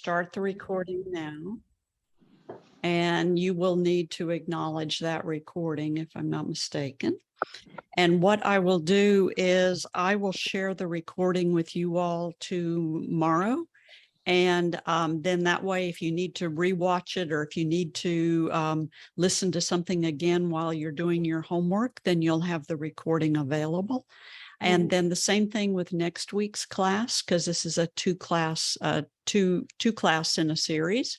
start the recording now. And you will need to acknowledge that recording if I'm not mistaken. And what I will do is I will share the recording with you all tomorrow. And then that way, if you need to rewatch it or if you need to listen to something again while you're doing your homework, then you'll have the recording available. And then the same thing with next week's class, because this is a two class in a series.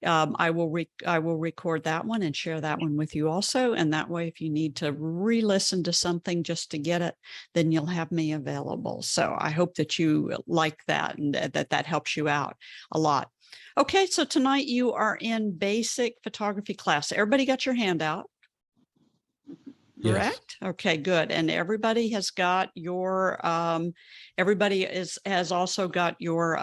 I will record that one and share that one with you also. And that way, if you need to re-listen to something just to get it, then you'll have me available. So I hope that you like that and that helps you out a lot. Okay, so tonight you are in basic photography class. Everybody got your handout? Correct? Yes. Okay, good. And everybody has got your, has also got your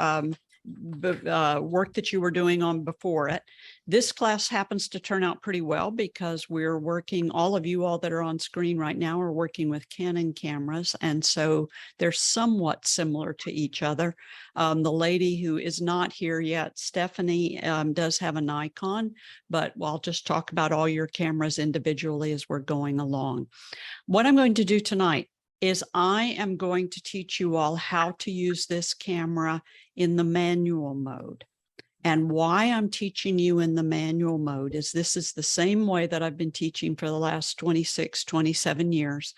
work that you were doing on before it. This class happens to turn out pretty well because we're working, all of you all that are on screen right now are working with Canon cameras. And so they're somewhat similar to each other. The lady who is not here yet, Stephanie, does have a Nikon, but I'll just talk about all your cameras individually as we're going along. What I'm going to do tonight is I am going to teach you all how to use this camera in the manual mode. And why I'm teaching you in the manual mode is this is the same way that I've been teaching for the last 26, 27 years.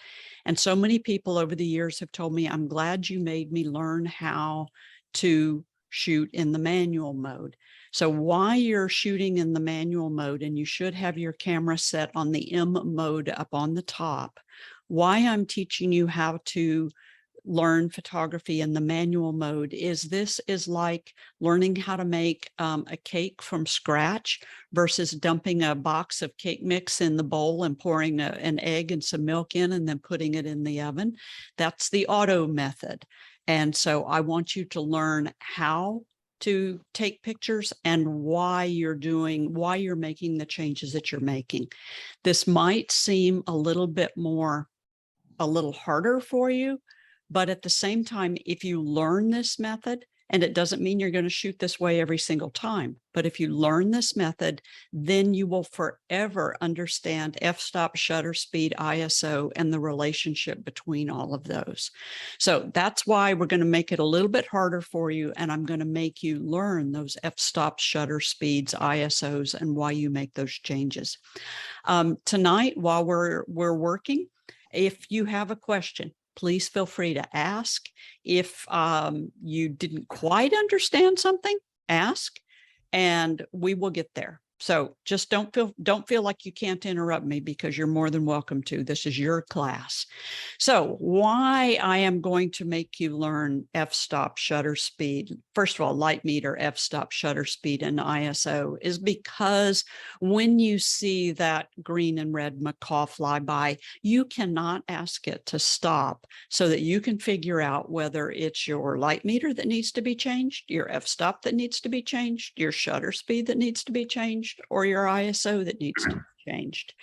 And so many people over the years have told me, I'm glad you made me learn how to shoot in the manual mode. So while you're shooting in the manual mode, and you should have your camera set on the M mode up on the top, why I'm teaching you how to learn photography in the manual mode is this is like learning how to make a cake from scratch versus dumping a box of cake mix in the bowl and pouring an egg and some milk in and then putting it in the oven. That's the auto method. And so I want you to learn how to take pictures and why you're making the changes that you're making. This might seem a little harder for you, but at the same time, if you learn this method, and it doesn't mean you're going to shoot this way every single time, but if you learn this method, then you will forever understand f-stop, shutter speed, ISO, and the relationship between all of those. So that's why we're going to make it a little bit harder for you, and I'm going to make you learn those f-stop, shutter speeds, ISOs, and why you make those changes. Tonight, while we're working, if you have a question, please feel free to ask. If you didn't quite understand something, ask, and we will get there. So just don't feel like you can't interrupt me, because you're more than welcome to. This is your class. So why I am going to make you learn f-stop, shutter speed, first of all, light meter, f-stop, shutter speed, and ISO is because when you see that green and red macaw fly by, you cannot ask it to stop so that you can figure out whether it's your light meter that needs to be changed, your f-stop that needs to be changed, your shutter speed that needs to be changed, or your ISO that needs to be changed.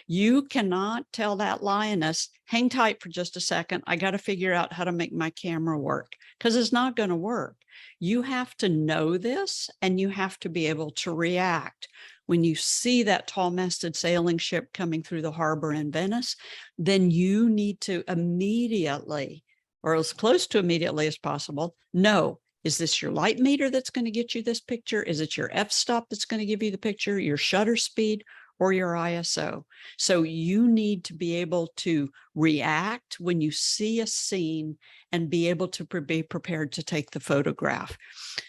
You cannot tell that lioness, hang tight for just a second, I got to figure out how to make my camera work, because it's not going to work. You have to know this, and you have to be able to react. When you see that tall-masted sailing ship coming through the harbor in Venice, then you need to immediately, or as close to immediately as possible, know, is this your light meter that's going to get you this picture? Is it your f-stop that's going to give you the picture, your shutter speed, or your ISO? So you need to be able to react when you see a scene and be able to be prepared to take the photograph.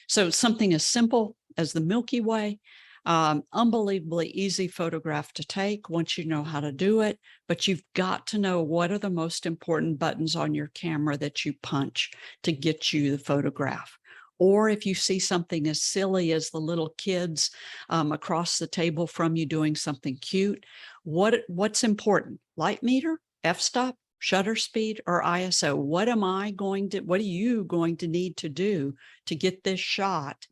So something as simple as the Milky Way, unbelievably easy photograph to take once you know how to do it, but you've got to know what are the most important buttons on your camera that you punch to get you the photograph. Or if you see something as silly as the little kids across the table from you doing something cute, what's important? Light meter, f-stop, shutter speed, or ISO? What are you going to need to do to get this shot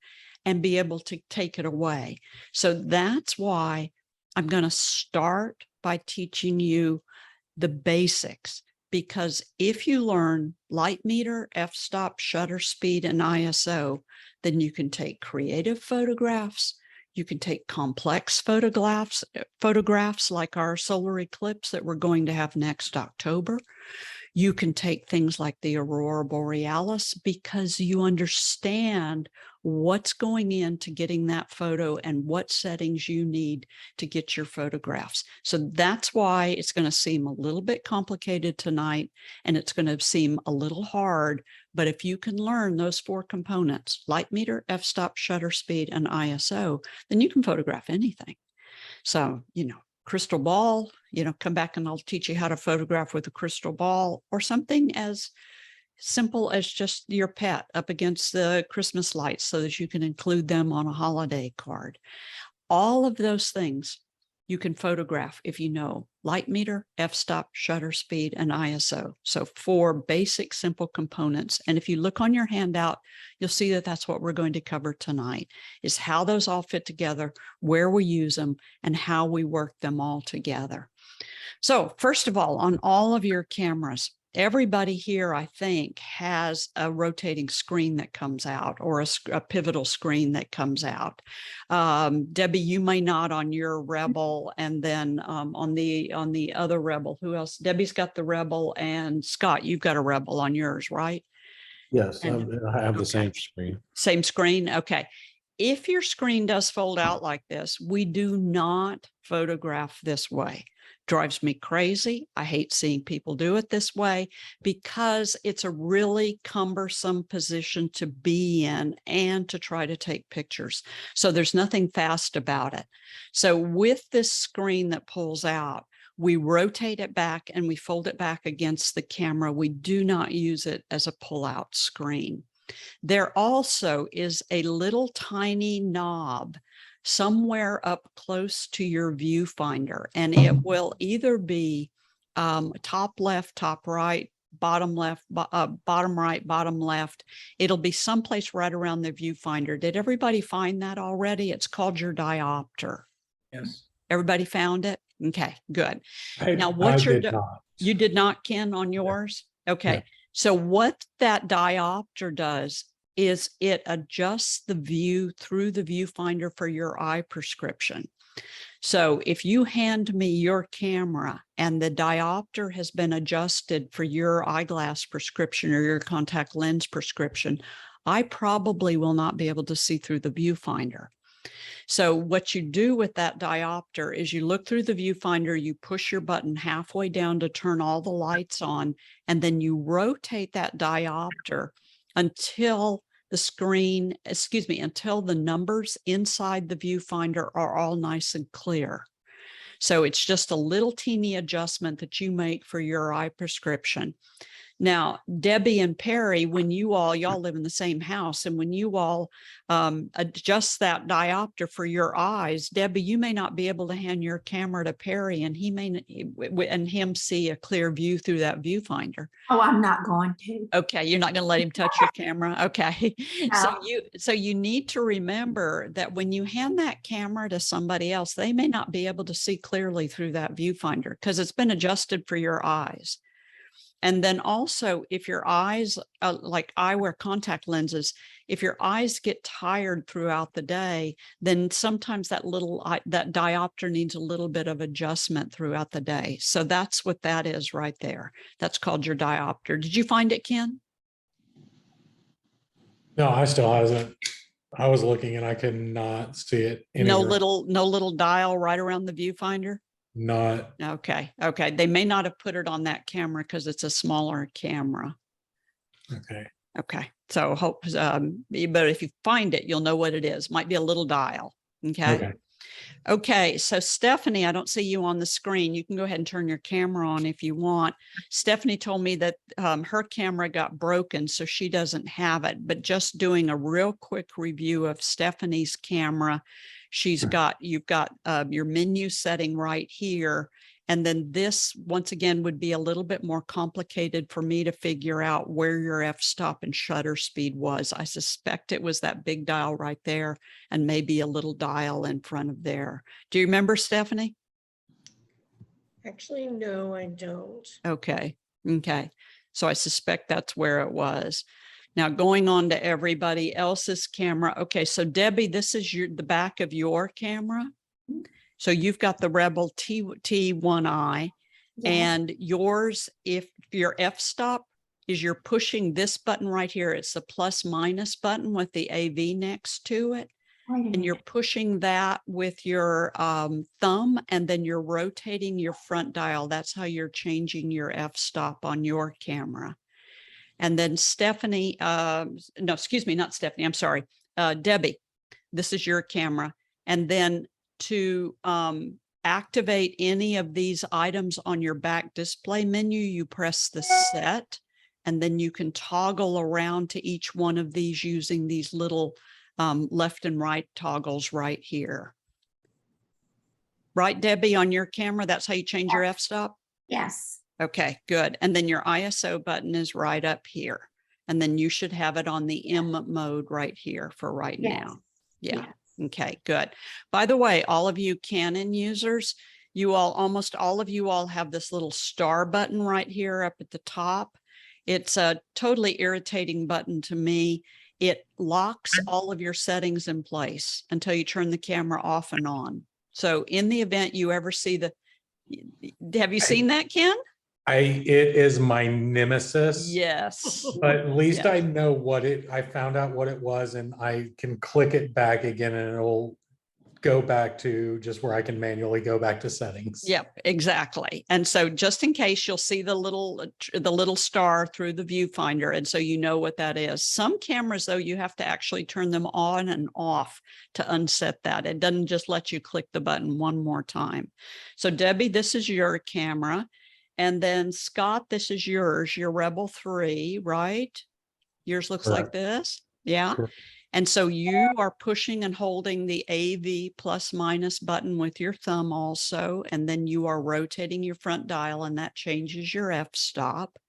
and be able to take it away? So that's why I'm going to start by teaching you the basics. because if you learn light meter, f-stop, shutter speed, and ISO, then you can take creative photographs. You can take complex photographs like our solar eclipse that we're going to have next October. You can take things like the aurora borealis because you understand what's going into getting that photo and what settings you need to get your photographs. So that's why it's going to seem a little bit complicated tonight, and it's going to seem a little hard. But if you can learn those 4 components, light meter, f-stop, shutter speed, and ISO, then you can photograph anything. So, crystal ball, come back and I'll teach you how to photograph with a crystal ball, or something as simple as just your pet up against the Christmas lights so that you can include them on a holiday card. All of those things you can photograph if you know light meter, f-stop, shutter speed, and ISO. So 4 basic simple components. And if you look on your handout, you'll see that that's what we're going to cover tonight, is how those all fit together, where we use them, and how we work them all together. So first of all, on all of your cameras, everybody here, I think, has a rotating screen that comes out, or a pivotal screen that comes out. Debbie, you may not on your Rebel, and then on the other Rebel. Who else? Debbie's got the Rebel, and Scott, you've got a Rebel on yours, right? Yes, And, I have the same screen. Same screen. Okay. If your screen does fold out like this, we do not photograph this way. Drives me crazy. I hate seeing people do it this way because it's a really cumbersome position to be in and to try to take pictures. So there's nothing fast about it. So with this screen that pulls out, we rotate it back and we fold it back against the camera. We do not use it as a pull-out screen. There also is a little tiny knob somewhere up close to your viewfinder, and it will either be top left, top right, bottom left, bottom right, bottom left. It'll be someplace right around the viewfinder. Did everybody find that already? It's called your diopter. Yes. Everybody found it? Okay, good. Now, you did not, Ken, on yours? Okay. No. So what that diopter does is it adjusts the view through the viewfinder for your eye prescription. So if you hand me your camera and the diopter has been adjusted for your eyeglass prescription or your contact lens prescription, I probably will not be able to see through the viewfinder. So what you do with that diopter is you look through the viewfinder, you push your button halfway down to turn all the lights on, and then you rotate that diopter until the screen, until the numbers inside the viewfinder are all nice and clear. So it's just a little teeny adjustment that you make for your eye prescription. Now, Debbie and Perry, when y'all live in the same house, and when you all adjust that diopter for your eyes, Debbie, you may not be able to hand your camera to Perry, and him see a clear view through that viewfinder. Oh, I'm not going to. Okay, you're not going to let him touch your camera. Okay, No. so you need to remember that when you hand that camera to somebody else, they may not be able to see clearly through that viewfinder because it's been adjusted for your eyes. And then also, if your eyes, like I wear contact lenses, if your eyes get tired throughout the day, then sometimes that diopter needs a little bit of adjustment throughout the day. So that's what that is right there. That's called your diopter. Did you find it, Ken? No, I still hasn't. I was looking and I could not see it anywhere. No little dial right around the viewfinder? Not. Okay. They may not have put it on that camera because it's a smaller camera. Okay. So hope, but if you find it, you'll know what it is. Might be a little dial. Okay. So Stephanie, I don't see you on the screen. You can go ahead and turn your camera on if you want. Stephanie told me that her camera got broken, so she doesn't have it, but just doing a real quick review of Stephanie's camera. You've got your menu setting right here. And then this, once again, would be a little bit more complicated for me to figure out where your f-stop and shutter speed was. I suspect it was that big dial right there and maybe a little dial in front of there. Do you remember, Stephanie? Actually, no, I don't. Okay. Okay, so I suspect that's where it was. Now going on to everybody else's camera. Okay, so Debbie, this is the back of your camera. So you've got the Rebel T1i, Yes. and yours, if your f-stop is you're pushing this button right here, it's the plus minus button with the AV next to it. Wait a And you're minute. pushing that with your thumb, and then you're rotating your front dial. That's how you're changing your f-stop on your camera. And then Stephanie, no, excuse me, not Stephanie, I'm sorry, Debbie, this is your camera. And then to activate any of these items on your back display menu, you press the set, and then you can toggle around to each one of these using these little left and right toggles right here. Right, Debbie, on your camera, that's how you change your f-stop? Yes. Okay, good. And then your ISO button is right up here. And then you should have it on the M mode right here for right Yes. now. Yeah. Yes. Okay, good. By the way, all of you Canon users, almost all of you all have this little star button right here up at the top. It's a totally irritating button to me. It locks all of your settings in place until you turn the camera off and on. So in the event you ever see have you seen that, Ken? It is my nemesis. Yes. But at least Yeah. I know I found out what it was, and I can click it back again and it'll go back to just where I can manually go back to settings. Yep, exactly. And so just in case, you'll see the little star through the viewfinder. And so you know what that is. Some cameras, though, you have to actually turn them on and off to unset that. It doesn't just let you click the button one more time. So Debbie, this is your camera. And then Scott, this is yours, your Rebel 3, right? Yours looks like Correct. this. Yeah. Correct. And so you are pushing and holding the AV plus minus button with your thumb also, and then you are rotating your front dial, and that changes your f-stop.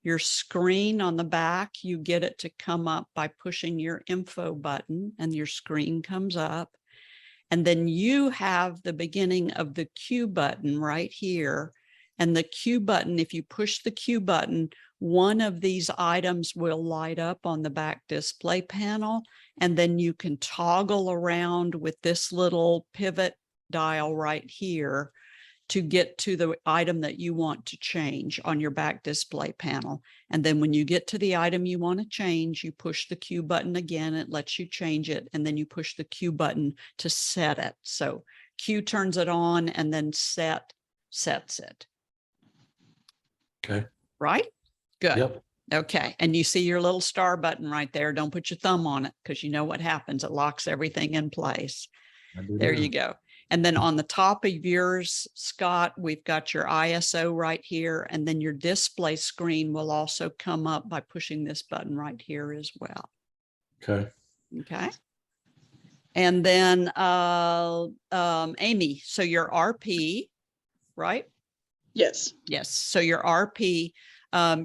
Your screen on the back, you get it to come up by pushing your info button, and your screen comes up. And then you have the beginning of the Q button right here. And the Q button, if you push the Q button, one of these items will light up on the back display panel. And then you can toggle around with this little pivot dial right here to get to the item that you want to change on your back display panel. And then when you get to the item you want to change, you push the Q button again, it lets you change it. And then you push the Q button to set it. So Q turns it on, and then sets it. Okay. Right? Good. Yep. Okay. And you see your little star button right there. Don't put your thumb on it, because you know what happens. It locks everything in place. There you go. And then on the top of yours, Scott, we've got your ISO right here. And then your display screen will also come up by pushing this button right here as well. Okay. Okay. And then Amy, so your RP, right? Yes. Yes. So your RP,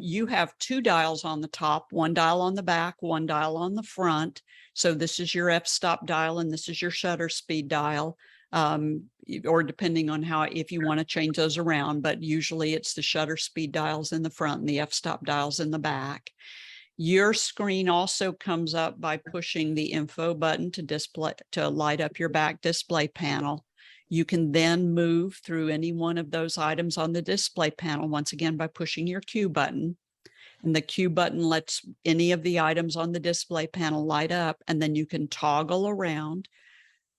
you have two dials on the top, one dial on the back, one dial on the front. So this is your f-stop dial, and this is your shutter speed dial, or depending on if you want to change those around, but usually it's the shutter speed dials in the front and the f-stop dials in the back. Your screen also comes up by pushing the info button to light up your back display panel. You can then move through any one of those items on the display panel, once again, by pushing your Q button. And the Q button lets any of the items on the display panel light up, and then you can toggle around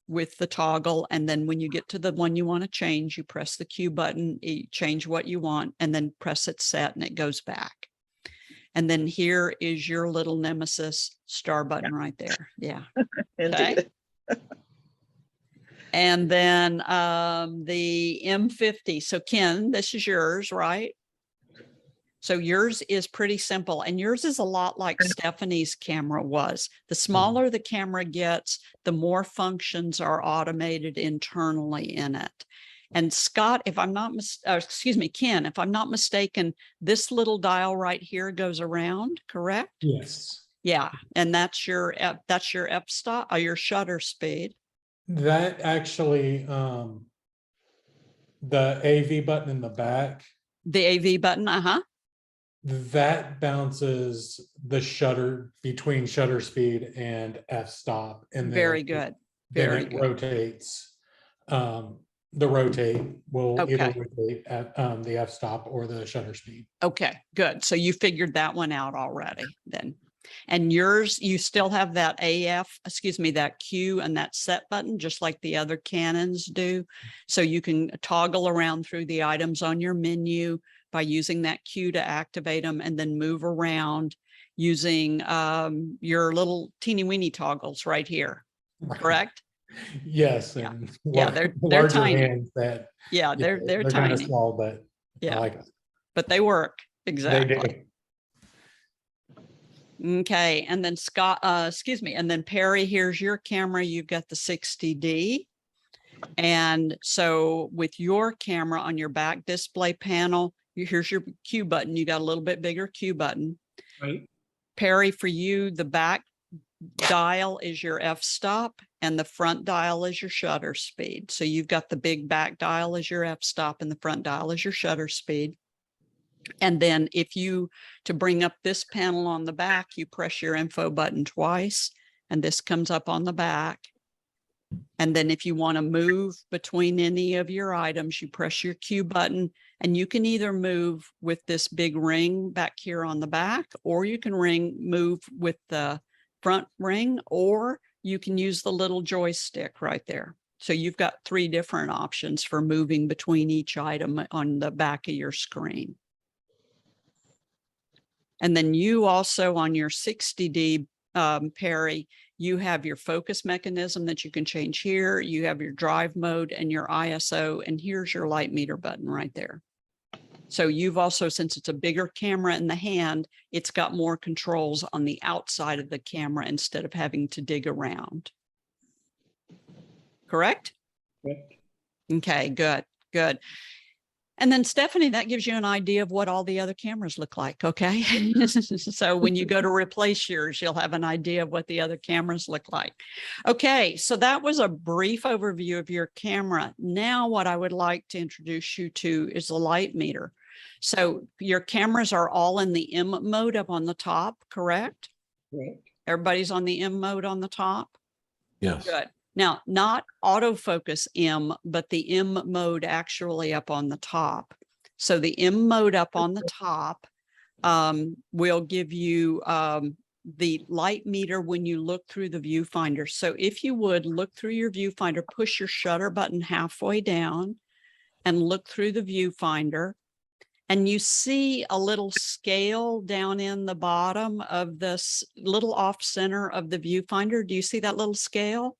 with the toggle. And then when you get to the one you want to change, you press the Q button, you change what you want, and then press it set, and it goes back. And then here is your little nemesis star button right there. Yeah. Indeed. And then the M50. So Ken, this is yours, right? So yours is pretty simple, and yours is a lot like Stephanie's camera was. The smaller the camera gets, the more functions are automated internally in it. And Scott, if I'm not excuse me, Ken, if I'm not mistaken, this little dial right here goes around, correct? Yes. Yeah, and that's your f-stop or your shutter speed. That actually, the AV button in the back, The AV button, uh-huh. That bounces the shutter between shutter speed and f-stop, and Very then good. then Very it good. rotates. The rotate will either Okay. rotate at the f-stop or the shutter speed. Okay, good. So you figured that one out already then. And yours, you still have that that Q and that set button, just like the other Canons do. So you can toggle around through the items on your menu by using that Q to activate them, and then move around using your little teeny weeny toggles right here, correct? Yes, Yeah. and Yeah, they're larger tiny. hands that, Yeah, yeah, they're kind of tiny. small, but I Yeah, like it. but they work. They Exactly. do. Okay, and then Scott, excuse me, and then Perry, here's your camera. You've got the 60D. And so with your camera on your back display panel, here's your Q button. You got a little bit bigger Q button. Right. Perry, for you, the back dial is your f-stop and the front dial is your shutter speed. So you've got the big back dial as your f-stop and the front dial is your shutter speed. And then to bring up this panel on the back, you press your info button twice, and this comes up on the back. And then if you want to move between any of your items, you press your Q button, and you can either move with this big ring back here on the back, or you can move with the front ring, or you can use the little joystick right there. So you've got 3 different options for moving between each item on the back of your screen. And then you also on your 60D, Perry, you have your focus mechanism that you can change here. You have your drive mode and your ISO, and here's your light meter button right there. So you've also, since it's a bigger camera in the hand, it's got more controls on the outside of the camera instead of having to dig around. Correct? Yep. Okay, good, good. And then Stephanie, that gives you an idea of what all the other cameras look like, okay? So when you go to replace yours, you'll have an idea of what the other cameras look like. Okay, so that was a brief overview of your camera. Now what I would like to introduce you to is the light meter. So your cameras are all in the M mode up on the top, correct? Right. Everybody's on the M mode on the top? Yes. Good. Now, not autofocus M, but the M mode actually up on the top. So the M mode up on the top will give you the light meter when you look through the viewfinder. So if you would look through your viewfinder, push your shutter button halfway down and look through the viewfinder. And you see a little scale down in the bottom of this little off center of the viewfinder. Do you see that little scale?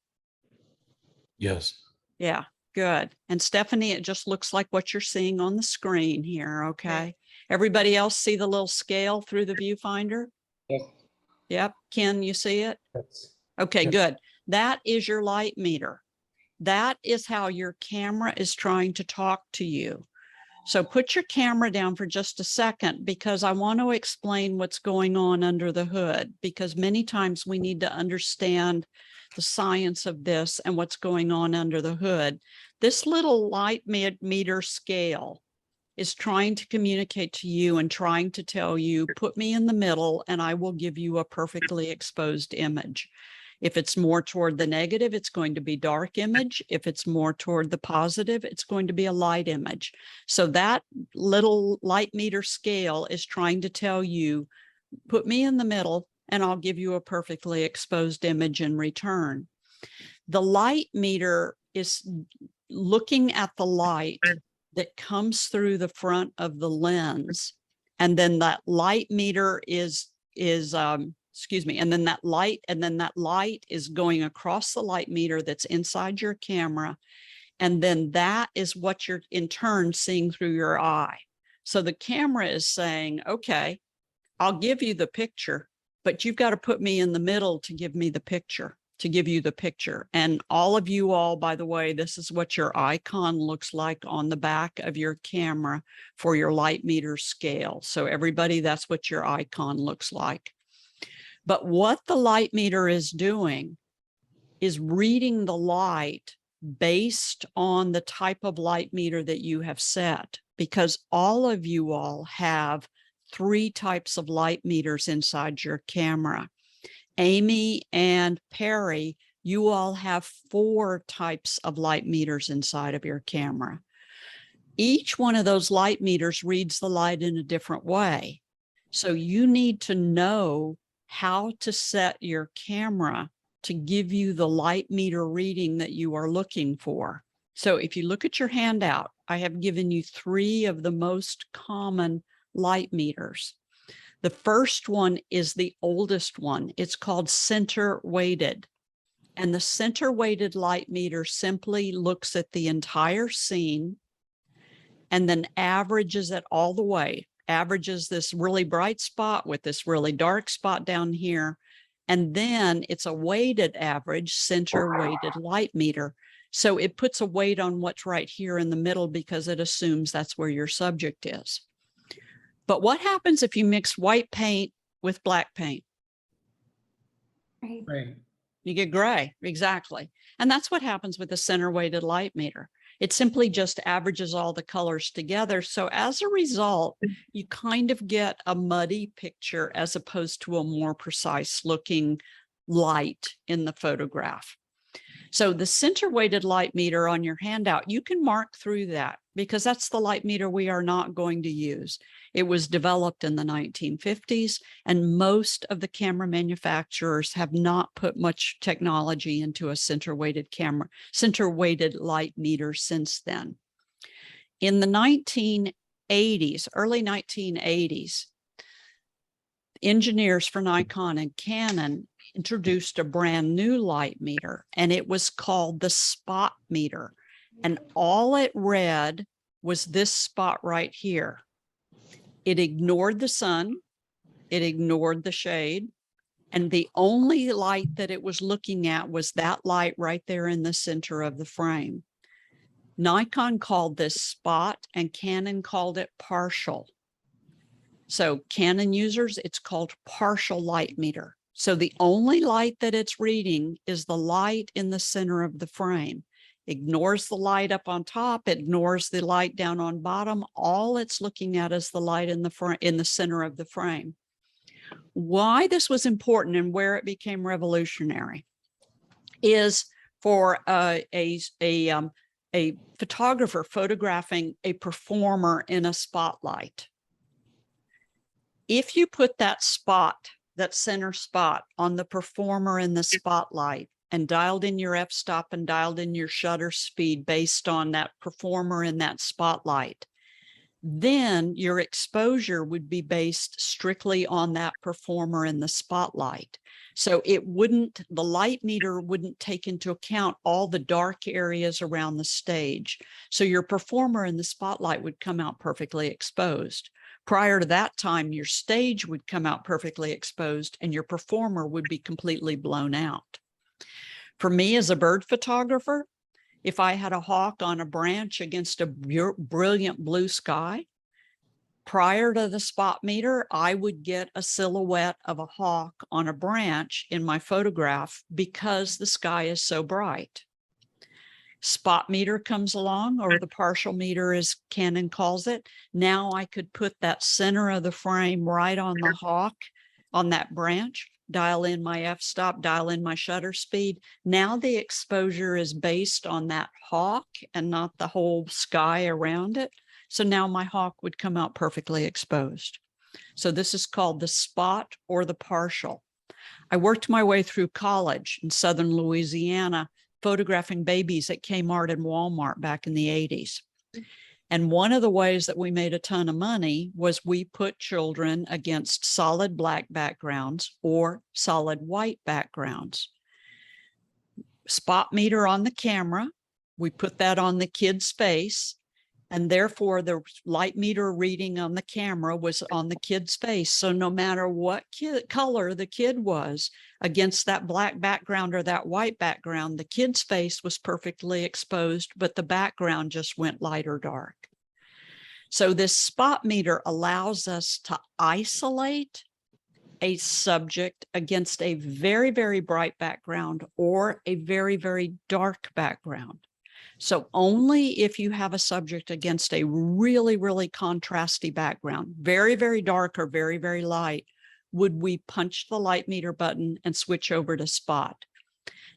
Yes. Yeah, good. And Stephanie, it just looks like what you're seeing on the screen here, okay? Everybody else see the little scale through the viewfinder? Yes. Yep. Ken, you see it? That's- Okay, Yep. good. That is your light meter. That is how your camera is trying to talk to you. So put your camera down for just a second, because I want to explain what's going on under the hood, because many times we need to understand the science of this and what's going on under the hood. This little light meter scale is trying to communicate to you and trying to tell you, put me in the middle and I will give you a perfectly exposed image. If it's more toward the negative, it's going to be dark image. If it's more toward the positive, it's going to be a light image. So that little light meter scale is trying to tell you, put me in the middle and I'll give you a perfectly exposed image in return. The light meter is looking at the light that comes through the front of the lens. And then that light meter and then that light is going across the light meter that's inside your camera. And then that is what you're in turn seeing through your eye. So the camera is saying, okay, I'll give you the picture, but you've got to put me in the middle to give me the picture, to give you the picture. And all of you all, by the way, this is what your icon looks like on the back of your camera for your light meter scale. So everybody, that's what your icon looks like. But what the light meter is doing is reading the light based on the type of light meter that you have set, because all of you all have 3 types of light meters inside your camera. Amy and Perry, you all have 4 types of light meters inside of your camera. Each one of those light meters reads the light in a different way. So you need to know how to set your camera to give you the light meter reading that you are looking for. So if you look at your handout, I have given you 3 of the most common light meters. The first one is the oldest one. It's called center weighted. And the center weighted light meter simply looks at the entire scene and then averages it all the way, averages this really bright spot with this really dark spot down here. And then it's a weighted average, center weighted light meter. So it puts a weight on what's right here in the middle because it assumes that's where your subject is. But what happens if you mix white paint with black paint? Right. You get gray, exactly. And that's what happens with the center weighted light meter. It simply just averages all the colors together. So as a result, you kind of get a muddy picture as opposed to a more precise looking light in the photograph. So the center weighted light meter on your handout, you can mark through that because that's the light meter we are not going to use. It was developed in the 1950s, and most of the camera manufacturers have not put much technology into a center weighted light meter since then. In the 1980s, early 1980s, engineers for Nikon and Canon introduced a brand new light meter, and it was called the spot meter. And all it read was this spot right here. It ignored the sun, it ignored the shade, and the only light that it was looking at was that light right there in the center of the frame. Nikon called this spot and Canon called it partial. So Canon users, it's called partial light meter. So the only light that it's reading is the light in the center of the frame. Ignores the light up on top, ignores the light down on bottom. All it's looking at is the light in the center of the frame. Why this was important and where it became revolutionary is for a photographer photographing a performer in a spotlight. If you put that spot, that center spot on the performer in the spotlight and dialed in your f-stop and dialed in your shutter speed based on that performer in that spotlight, then your exposure would be based strictly on that performer in the spotlight. So the light meter wouldn't take into account all the dark areas around the stage. So your performer in the spotlight would come out perfectly exposed. Prior to that time, your stage would come out perfectly exposed and your performer would be completely blown out. For me as a bird photographer, if I had a hawk on a branch against a brilliant blue sky, prior to the spot meter, I would get a silhouette of a hawk on a branch in my photograph because the sky is so bright. Spot meter comes along, or the partial meter as Canon calls it. Now I could put that center of the frame right on the hawk on that branch, dial in my f-stop, dial in my shutter speed. Now the exposure is based on that hawk and not the whole sky around it. So now my hawk would come out perfectly exposed. So this is called the spot or the partial. I worked my way through college in Southern Louisiana, photographing babies at Kmart and Walmart back in the 80s. And one of the ways that we made a ton of money was we put children against solid black backgrounds or solid white backgrounds. Spot meter on the camera, we put that on the kid's face, and therefore the light meter reading on the camera was on the kid's face. So no matter what color the kid was against that black background or that white background, the kid's face was perfectly exposed, but the background just went light or dark. So this spot meter allows us to isolate a subject against a very, very bright background or a very, very dark background. So only if you have a subject against a really, really contrasty background, very, very dark or very, very light, would we punch the light meter button and switch over to spot.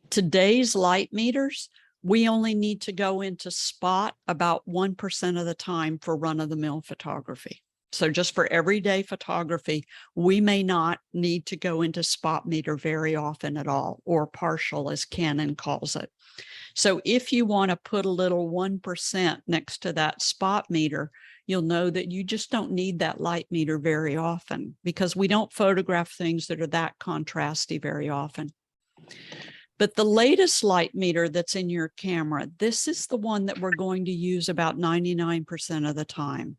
Today's light meters, we only need to go into spot about 1% of the time for run-of-the-mill photography. So just for everyday photography, we may not need to go into spot meter very often at all, or partial as Canon calls it. So if you want to put a little 1% next to that spot meter, you'll know that you just don't need that light meter very often, because we don't photograph things that are that contrasty very often. But the latest light meter that's in your camera, this is the one that we're going to use about 99% of the time.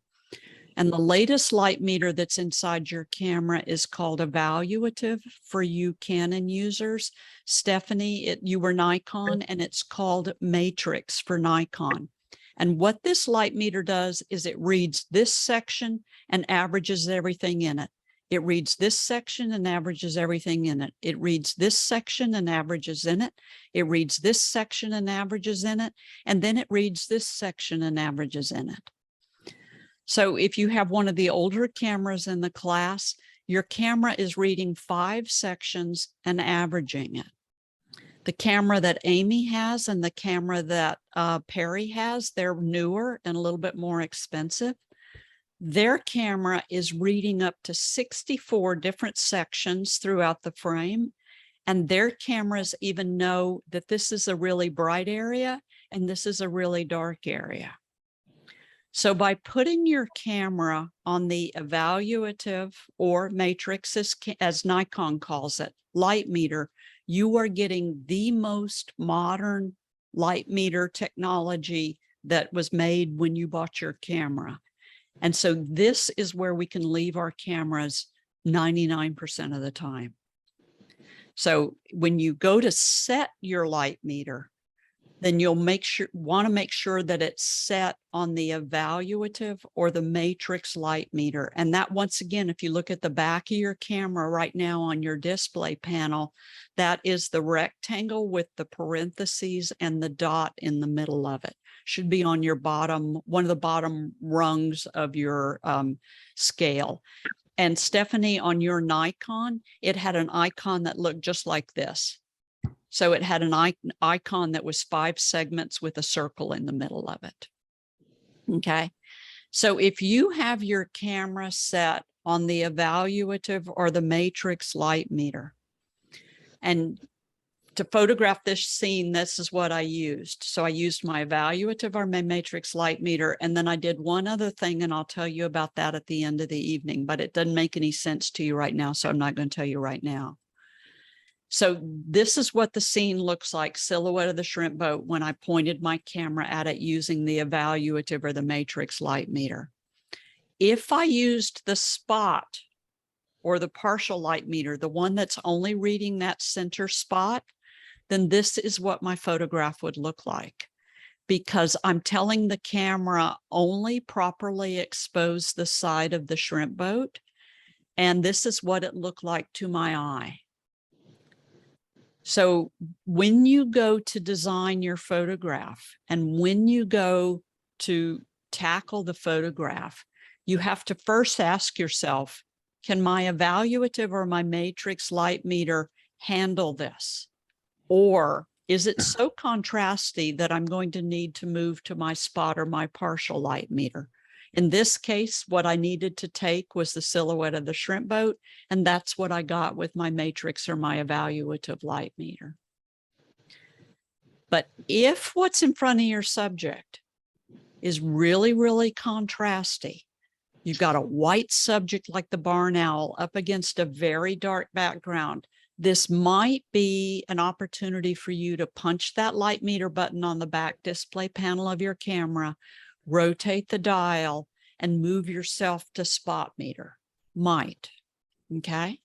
And the latest light meter that's inside your camera is called Evaluative for you Canon users. Stephanie, you were Nikon, and it's called Matrix for Nikon. And what this light meter does is it reads this section and averages everything in it. It reads this section and averages everything in it. It reads this section and averages in it. It reads this section and averages in it. And then it reads this section and averages in it. So if you have one of the older cameras in the class, your camera is reading 5 sections and averaging it. The camera that Amy has and the camera that Perry has, they're newer and a little bit more expensive. Their camera is reading up to 64 different sections throughout the frame. And their cameras even know that this is a really bright area and this is a really dark area. So by putting your camera on the evaluative or matrix, as Nikon calls it, light meter, you are getting the most modern light meter technology that was made when you bought your camera. And so this is where we can leave our cameras 99% of the time. So when you go to set your light meter, then you'll want to make sure that it's set on the evaluative or the matrix light meter. And that, once again, if you look at the back of your camera right now on your display panel, that is the rectangle with the parentheses and the dot in the middle of it. Should be on your bottom, one of the bottom rungs of your scale. And Stephanie, on your Nikon, it had an icon that looked just like this. So it had an icon that was 5 segments with a circle in the middle of it. Okay. So if you have your camera set on the evaluative or the matrix light meter, and to photograph this scene, this is what I used. So I used my evaluative or my matrix light meter. And then I did one other thing, and I'll tell you about that at the end of the evening, but it doesn't make any sense to you right now. So I'm not going to tell you right now. So this is what the scene looks like, silhouette of the shrimp boat, when I pointed my camera at it using the evaluative or the matrix light meter. If I used the spot or the partial light meter, the one that's only reading that center spot, then this is what my photograph would look like, because I'm telling the camera only properly expose the side of the shrimp boat. And this is what it looked like to my eye. So when you go to design your photograph and when you go to tackle the photograph, you have to first ask yourself, can my evaluative or my matrix light meter handle this? Or is it so contrasty that I'm going to need to move to my spot or my partial light meter? In this case, what I needed to take was the silhouette of the shrimp boat, and that's what I got with my matrix or my evaluative light meter. But if what's in front of your subject is really, really contrasty, you've got a white subject like the barn owl up against a very dark background, this might be an opportunity for you to punch that light meter button on the back display panel of your camera, rotate the dial, and move yourself to spot meter. Might, okay?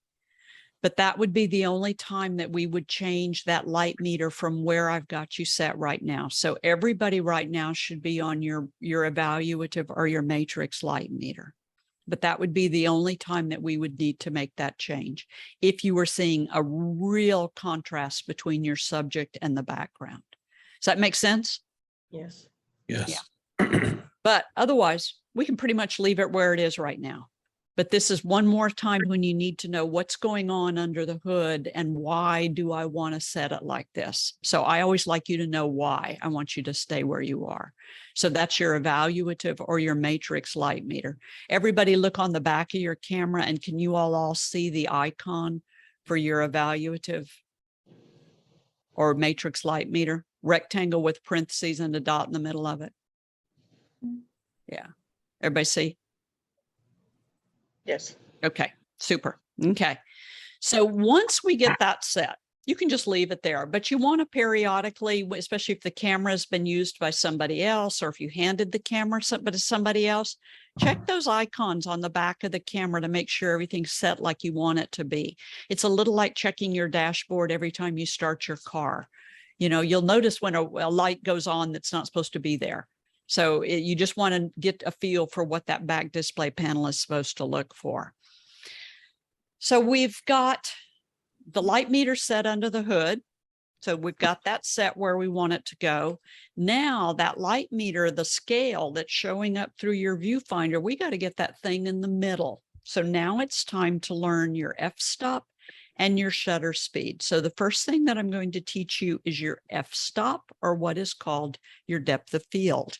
But that would be the only time that we would change that light meter from where I've got you set right now. So everybody right now should be on your evaluative or your matrix light meter. But that would be the only time that we would need to make that change, if you were seeing a real contrast between your subject and the background. Does that make sense? Yes. Yes. But otherwise, we can pretty much leave it where it is right now. But this is one more time when you need to know what's going on under the hood and why do I want to set it like this? So I always like you to know why. I want you to stay where you are. So that's your evaluative or your matrix light meter. Everybody look on the back of your camera, and can you all see the icon for your evaluative or matrix light meter? Rectangle with parentheses and a dot in the middle of it. Yeah. Everybody see? Yes. Okay, super. Okay. So once we get that set, you can just leave it there, but you want to periodically, especially if the camera has been used by somebody else, or if you handed the camera to somebody else, check those icons on the back of the camera to make sure everything's set like you want it to be. It's a little like checking your dashboard every time you start your car. You know, you'll notice when a light goes on that's not supposed to be there. So you just want to get a feel for what that back display panel is supposed to look for. So we've got the light meter set under the hood. So we've got that set where we want it to go. Now that light meter, the scale that's showing up through your viewfinder, we got to get that thing in the middle. So now it's time to learn your f-stop and your shutter speed. So the first thing that I'm going to teach you is your f-stop, or what is called your depth of field,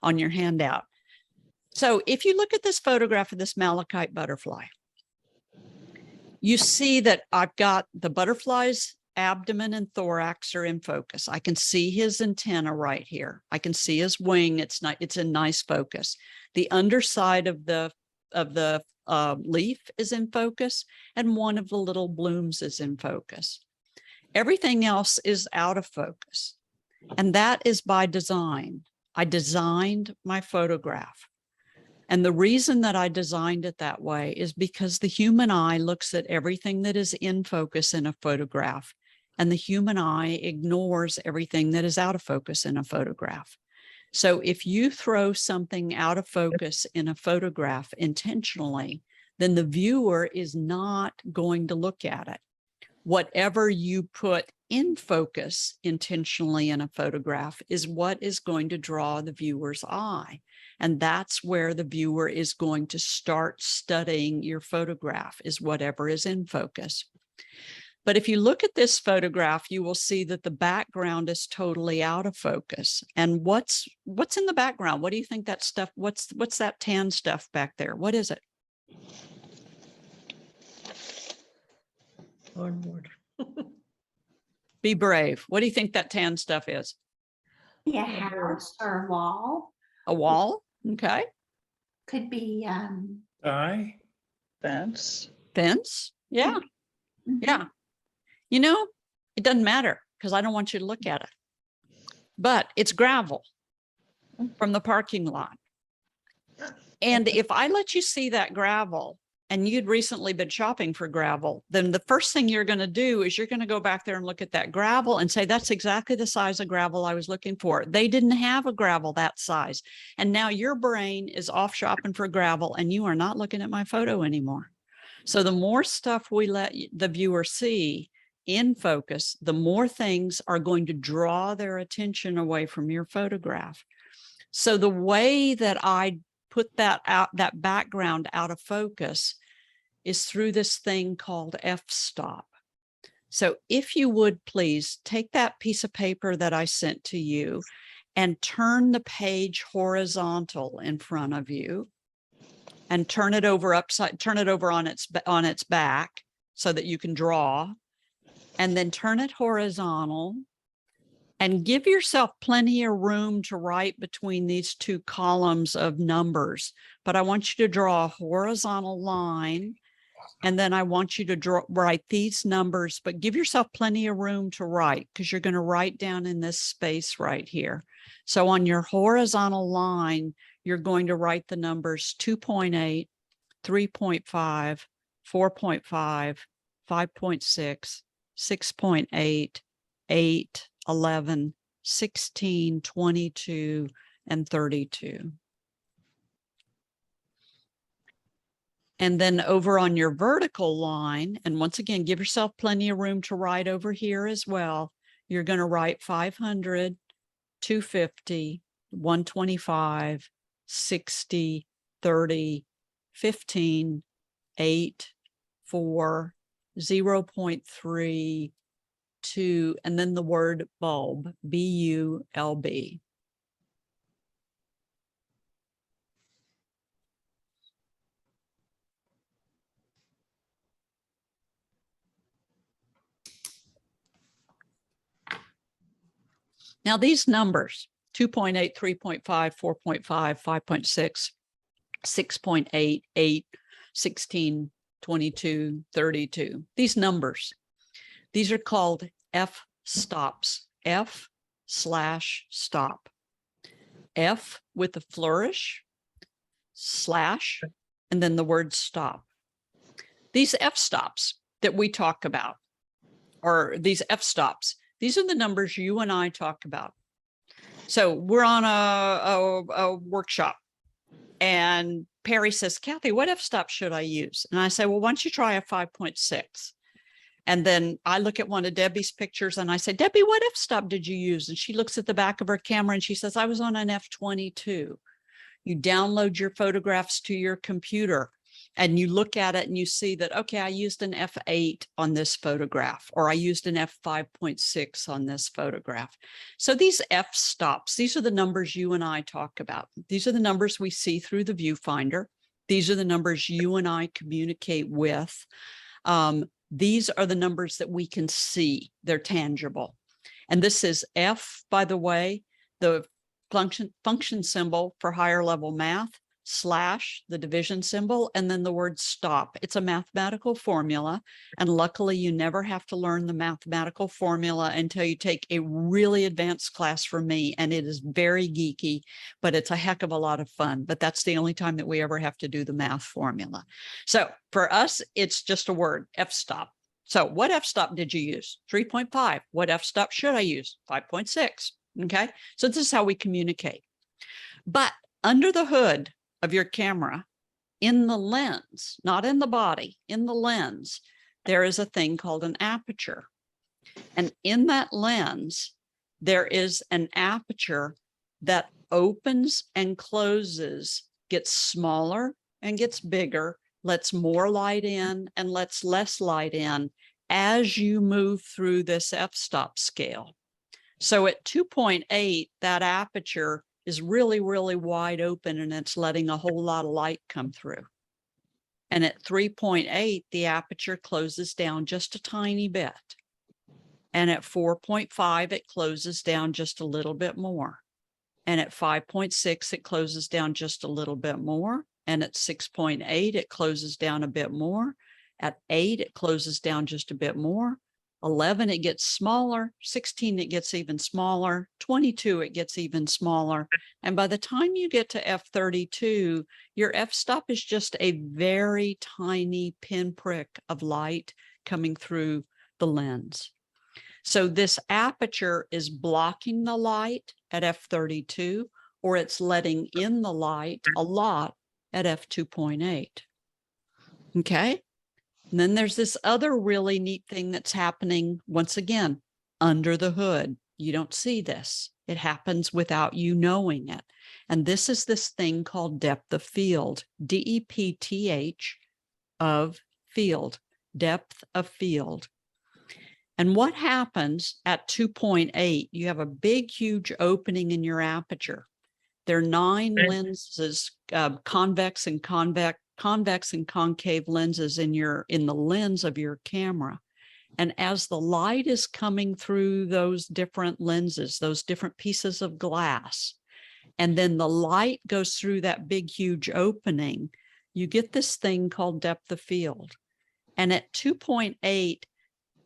on your handout. So if you look at this photograph of this malachite butterfly, you see that I've got the butterfly's abdomen and thorax are in focus. I can see his antenna right here. I can see his wing. It's in nice focus. The underside of the leaf is in focus, and one of the little blooms is in focus. Everything else is out of focus, and that is by design. I designed my photograph. And the reason that I designed it that way is because the human eye looks at everything that is in focus in a photograph, and the human eye ignores everything that is out of focus in a photograph. So if you throw something out of focus in a photograph intentionally, then the viewer is not going to look at it. Whatever you put in focus intentionally in a photograph is what is going to draw the viewer's eye. And that's where the viewer is going to start studying your photograph, is whatever is in focus. But if you look at this photograph, you will see that the background is totally out of focus. And what's in the background? What do you think that stuff, what's that tan stuff back there? What is it? Cardboard. Be brave. What do you think that tan stuff is? Be a house or a wall. A wall? Okay. Could be Fence. Fence? Yeah. Yeah. You know, it doesn't matter because I don't want you to look at it. But it's gravel from the parking lot. And if I let you see that gravel, and you'd recently been shopping for gravel, then the first thing you're going to do is you're going to go back there and look at that gravel and say, that's exactly the size of gravel I was looking for. They didn't have a gravel that size. And now your brain is off shopping for gravel and you are not looking at my photo anymore. So the more stuff we let the viewer see in focus, the more things are going to draw their attention away from your photograph. So the way that I put that background out of focus is through this thing called f-stop. So if you would please take that piece of paper that I sent to you and turn the page horizontal in front of you and turn it over on its back so that you can draw, and then turn it horizontal and give yourself plenty of room to write between these two columns of numbers. But I want you to draw a horizontal line, and then I want you to write these numbers, but give yourself plenty of room to write, because you're going to write down in this space right here. So on your horizontal line, you're going to write the numbers 2.8, 3.5, 4.5, 5.6, 6.8, 8, 11, 16, 22, and 32. And then over on your vertical line, and once again, give yourself plenty of room to write over here as well. You're going to write 500, 250, 125, 60, 30, 15, 8, 4, 0.3, 2, and then the word bulb, B-U-L-B. Now these numbers, 2.8, 3.5, 4.5, 5.6, 6.8, 8, 16, 22, 32, these numbers, these are called F stops, F/stop. F with a flourish, slash, and then the word stop. These F stops that we talk about, or these F stops, these are the numbers you and I talk about. So we're on a workshop and Perry says, Kathy, what f-stop should I use? And I say, well, why don't you try a 5.6? And then I look at one of Debbie's pictures and I say, Debbie, what f-stop did you use? And she looks at the back of her camera and she says, I was on an f22. You download your photographs to your computer and you look at it and you see that, okay, I used an f8 on this photograph, or I used an f5.6 on this photograph. So these f-stops, these are the numbers you and I talk about. These are the numbers we see through the viewfinder. These are the numbers you and I communicate with. These are the numbers that we can see. They're tangible. And this is F, by the way, the function symbol for higher level math, slash, the division symbol, and then the word stop. It's a mathematical formula. And luckily you never have to learn the mathematical formula until you take a really advanced class from me. And it is very geeky, but it's a heck of a lot of fun. But that's the only time that we ever have to do the math formula. So for us, it's just a word, f-stop. So what f-stop did you use? 3.5. What f-stop should I use? 5.6. Okay, so this is how we communicate. But under the hood of your camera, in the lens, not in the body, in the lens, there is a thing called an aperture. And in that lens, there is an aperture that opens and closes, gets smaller and gets bigger, lets more light in and lets less light in as you move through this f-stop scale. So at 2.8, that aperture is really, really wide open and it's letting a whole lot of light come through. And at 3.8, the aperture closes down just a tiny bit. And at 4.5, it closes down just a little bit more. And at 5.6, it closes down just a little bit more. And at 6.8, it closes down a bit more. At 8, it closes down just a bit more. 11, it gets smaller. 16, it gets even smaller. 22, it gets even smaller. And by the time you get to f32, your f-stop is just a very tiny pinprick of light coming through the lens. So this aperture is blocking the light at f32, or it's letting in the light a lot at f2.8. Okay. And then there's this other really neat thing that's happening, once again, under the hood. You don't see this. It happens without you knowing it. And this is this thing called depth of field, D-E-P-T-H of field, depth of field. And what happens at 2.8, you have a big, huge opening in your aperture. There are 9 lenses, convex and concave lenses in the lens of your camera. And as the light is coming through those different lenses, those different pieces of glass, and then the light goes through that big, huge opening, you get this thing called depth of field. And at 2.8,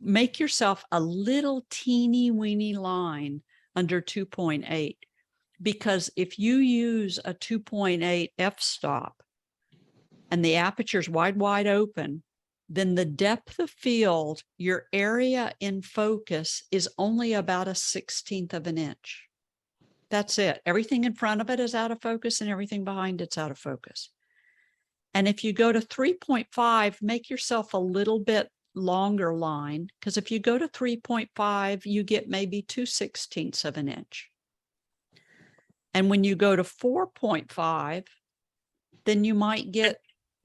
make yourself a little teeny weeny line under 2.8, because if you use a 2.8 f-stop, and the aperture is wide open, then the depth of field, your area in focus, is only about 1/16 of an inch. That's it. Everything in front of it is out of focus and everything behind it's out of focus. And if you go to 3.5, make yourself a little bit longer line, because if you go to 3.5, you get maybe 2/16 of an inch. And when you go to 4.5, then you might get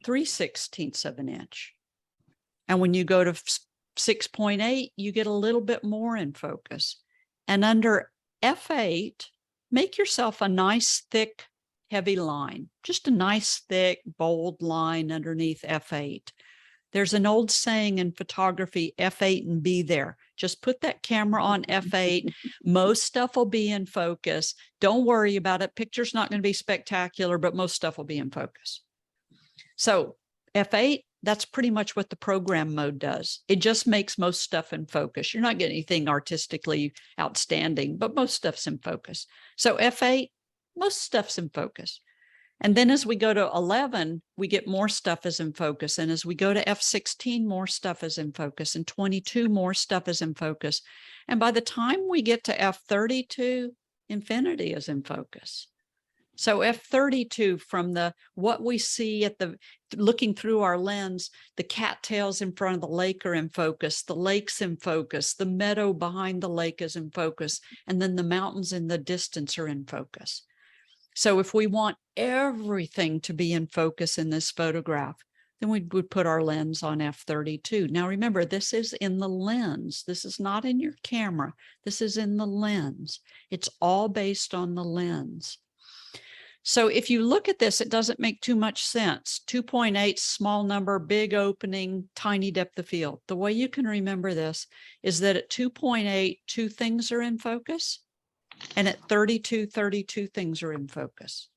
3/16 of an inch. And when you go to 6.8, you get a little bit more in focus. And under F8, make yourself a nice, thick, heavy line, just a nice, thick, bold line underneath F8. There's an old saying in photography, F8 and be there. Just put that camera on F8. Most stuff will be in focus. Don't worry about it. Picture's not going to be spectacular, but most stuff will be in focus. So F8, that's pretty much what the program mode does. It just makes most stuff in focus. You're not getting anything artistically outstanding, but most stuff's in focus. So F8, most stuff's in focus. And then as we go to 11, we get more stuff is in focus. And as we go to F16, more stuff is in focus. And 22, more stuff is in focus. And by the time we get to F32, infinity is in focus. So F32, from what we see at looking through our lens, the cattails in front of the lake are in focus, the lake's in focus, the meadow behind the lake is in focus, and then the mountains in the distance are in focus. So if we want everything to be in focus in this photograph, then we would put our lens on F32. Now remember, this is in the lens. This is not in your camera. This is in the lens. It's all based on the lens. So if you look at this, it doesn't make too much sense. 2.8, small number, big opening, tiny depth of field. The way you can remember this is that at 2.8, 2 things are in focus. And at 32, 32 things are in focus.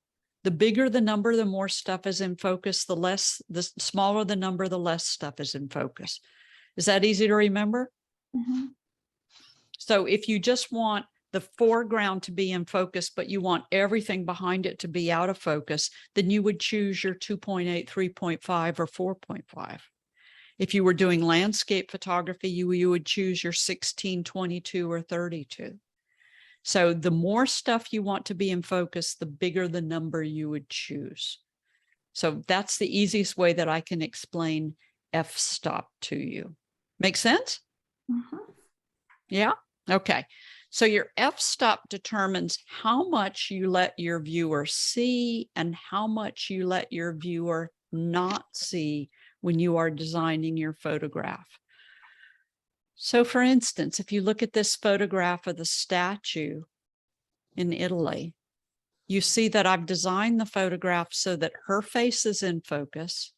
The bigger the number, the more stuff is in focus. The smaller the number, the less stuff is in focus. Is that easy to remember? Mhm. So if you just want the foreground to be in focus, but you want everything behind it to be out of focus, then you would choose your 2.8, 3.5, or 4.5. If you were doing landscape photography, you would choose your 16, 22, or 32. So the more stuff you want to be in focus, the bigger the number you would choose. So that's the easiest way that I can explain f-stop to you. Make sense? Mhm. Yeah? Okay. So your f-stop determines how much you let your viewer see and how much you let your viewer not see when you are designing your photograph. So for instance, if you look at this photograph of the statue in Italy, you see that I've designed the photograph so that her face is in focus,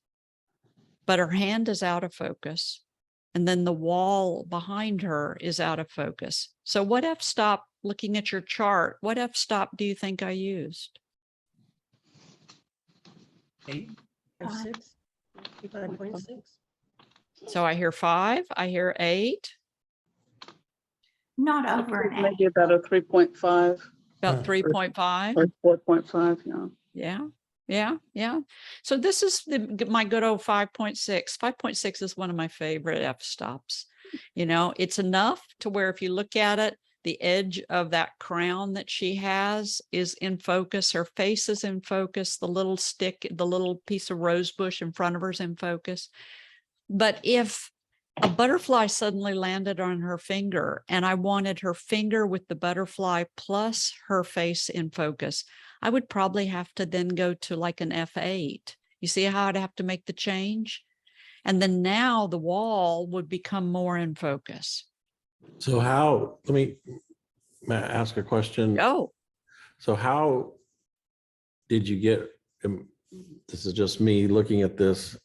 but her hand is out of focus. And then the wall behind her is out of focus. So what f-stop, looking at your chart, what f-stop do you think I used? 8, F6, 5.6. So I hear 5, I hear 8, Not over an Maybe eight. about a 3.5 about 3.5. or 4.5, yeah. Yeah. Yeah. Yeah. So this is my good old 5.6. 5.6 is one of my favorite f-stops. You know, it's enough to where if you look at it, the edge of that crown that she has is in focus. Her face is in focus. The little stick, the little piece of rose bush in front of her is in focus. But if a butterfly suddenly landed on her finger and I wanted her finger with the butterfly plus her face in focus, I would probably have to then go to like an F8. You see how I'd have to make the change? And then now the wall would become more in focus. So may I ask a question? Oh, So how did you get, this is just me looking at this.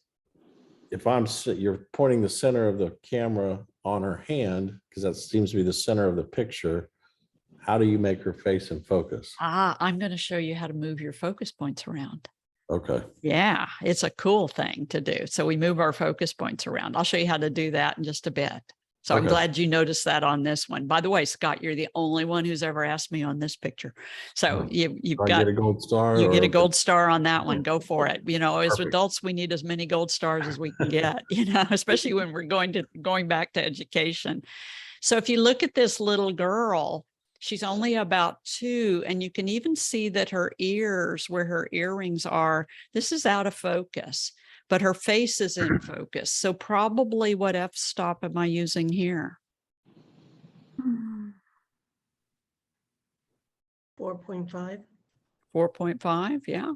If you're pointing the center of the camera on her hand, because that seems to be the center of the picture, how do you make her face in focus? I'm going to show you how to move your focus points around. Okay. Yeah, it's a cool thing to do. So we move our focus points around. I'll show you how to do that in just a bit. So I'm Okay. glad you noticed that on this one. By the way, Scott, you're the only one who's ever asked me on this picture. So Oh, you've Do I got, get a gold star? you get a or- gold star on that one. Go for it. You know, as Perfect. adults, we need as many gold stars as we can get, you know, especially when we're going back to education. So if you look at this little girl, she's only about 2, and you can even see that her ears, where her earrings are, this is out of focus, but her face is in focus. So probably what f-stop am I using here? Hmm. 4.5. 4.5. Yeah.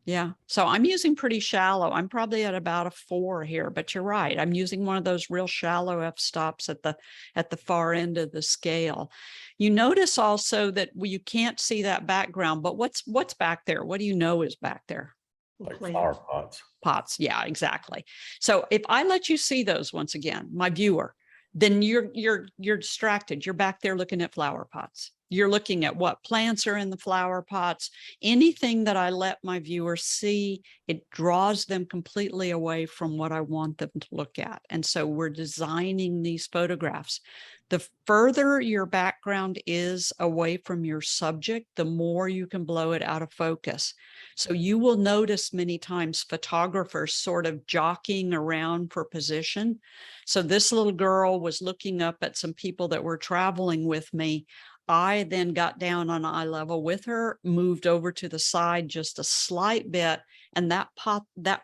Yeah. So I'm using pretty shallow. I'm probably at about a 4 here, but you're right. I'm using one of those real shallow f-stops at the far end of the scale. You notice also that you can't see that background, but what's back there? What do you know is back there? Like Plant. flower pots. Pots. Yeah, exactly. So if I let you see those once again, my viewer, then you're distracted. You're back there looking at flower pots. You're looking at what plants are in the flower pots. Anything that I let my viewers see, it draws them completely away from what I want them to look at. And so we're designing these photographs. The further your background is away from your subject, the more you can blow it out of focus. So you will notice many times photographers sort of jockeying around for position. So this little girl was looking up at some people that were traveling with me. I then got down on eye level with her, moved over to the side just a slight bit, and that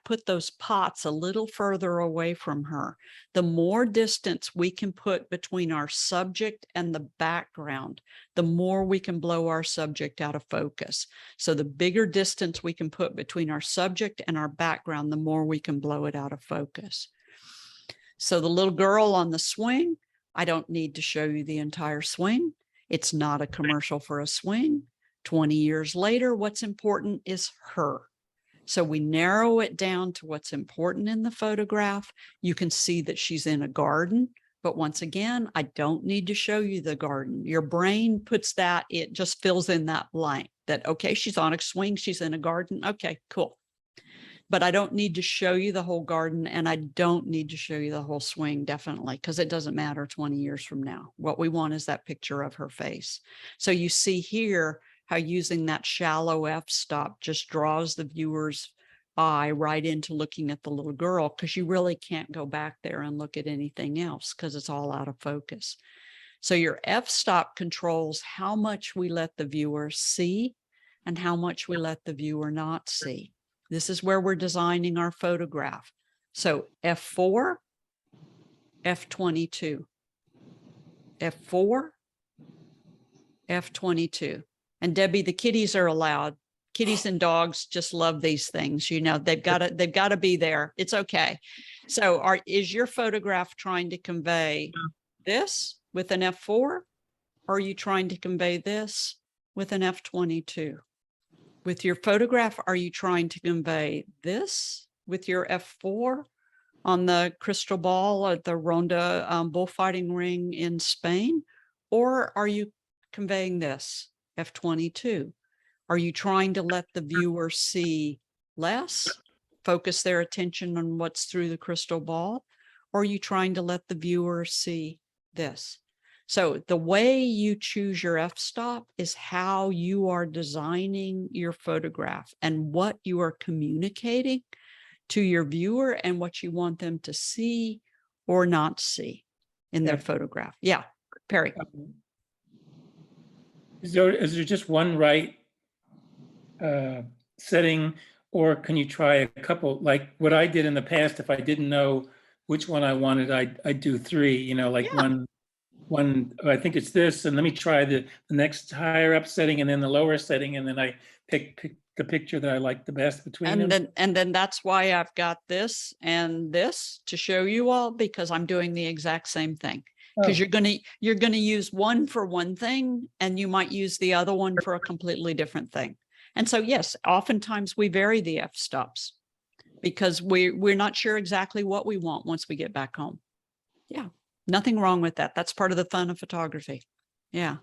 put those pots a little further away from her. The more distance we can put between our subject and the background, the more we can blow our subject out of focus. So the bigger distance we can put between our subject and our background, the more we can blow it out of focus. So the little girl on the swing, I don't need to show you the entire swing. It's not a commercial for a swing. 20 years later, what's important is her. So we narrow it down to what's important in the photograph. You can see that she's in a garden, but once again, I don't need to show you the garden. Your brain puts that, it just fills in that blank that, okay, she's on a swing, she's in a garden. Okay, cool. But I don't need to show you the whole garden, and I don't need to show you the whole swing, definitely, because it doesn't matter 20 years from now. What we want is that picture of her face. So you see here how using that shallow f-stop just draws the viewer's eye right into looking at the little girl, because you really can't go back there and look at anything else because it's all out of focus. So your f-stop controls how much we let the viewer see and how much we let the viewer not see. This is where we're designing our photograph. So F4, F22, F4, F22. And Debbie, the kitties are allowed. Kitties and dogs just love these things. You know, they've got to be there. It's okay. So is your photograph trying to convey this with an F4? Or are you trying to convey this with an F22? With your photograph, are you trying to convey this with your F4 on the crystal ball at the Ronda bullfighting ring in Spain? Or are you conveying this, F22? Are you trying to let the viewer see less, focus their attention on what's through the crystal ball? Or are you trying to let the viewer see this? So the way you choose your f-stop is how you are designing your photograph and what you are communicating to your viewer and what you want them to see or not see in their photograph. Yeah, Perry. Is there just one right setting, or can you try a couple? Like what I did in the past, if I didn't know which one I wanted, I'd do 3, you know, like Yeah. one, I think it's this, and let me try the next higher up setting and then the lower setting, and then I pick the picture that I like the best between them. And then that's why I've got this and this to show you all, because I'm doing the exact same thing. Because Oh. you're gonna use one for one thing and you might use the other one for a completely different thing. And so yes, oftentimes we vary the f-stops because we're not sure exactly what we want once we get back home. Yeah, nothing wrong with that. That's part of the fun of photography. Yeah.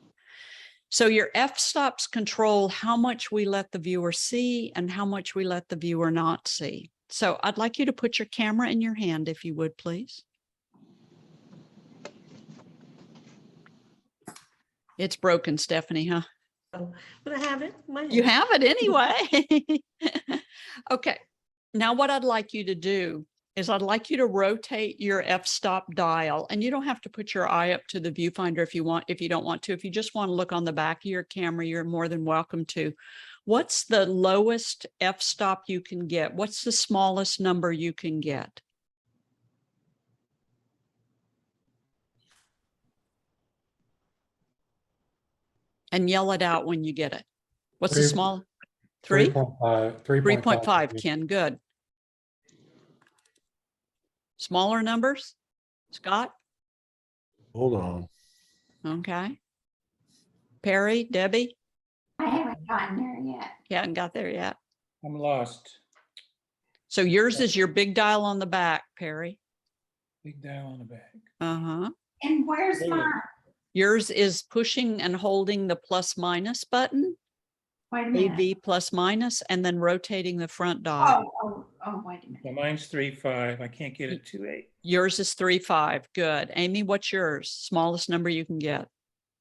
So your f-stops control how much we let the viewer see and how much we let the viewer not see. So I'd like you to put your camera in your hand, if you would, please. It's broken, Stephanie, huh? Oh, but I have it. in my You hand. have it anyway. Okay. Now what I'd like you to do is I'd like you to rotate your f-stop dial, and you don't have to put your eye up to the viewfinder if you don't want to. If you just want to look on the back of your camera, you're more than welcome to. What's the lowest f-stop you can get? What's the smallest number you can get? And yell it out when you get it. What's the Three- small? 3? 3.5. 3.5, Ken, good. Smaller numbers? Scott? Hold on. Okay. Perry, Debbie? I haven't gotten there yet. You haven't got there yet. I'm lost. So yours is your big dial on the back, Perry. Big dial on the back. Uh-huh. And where's Wait a minute. mine? Yours is pushing and holding the plus minus button, Wait a minute. AV plus minus, and then rotating the front dial. Wait a minute. Well, mine's 3.5. I can't get it to 8. Yours is 3.5. Good. Amy, what's yours? Smallest number you can get?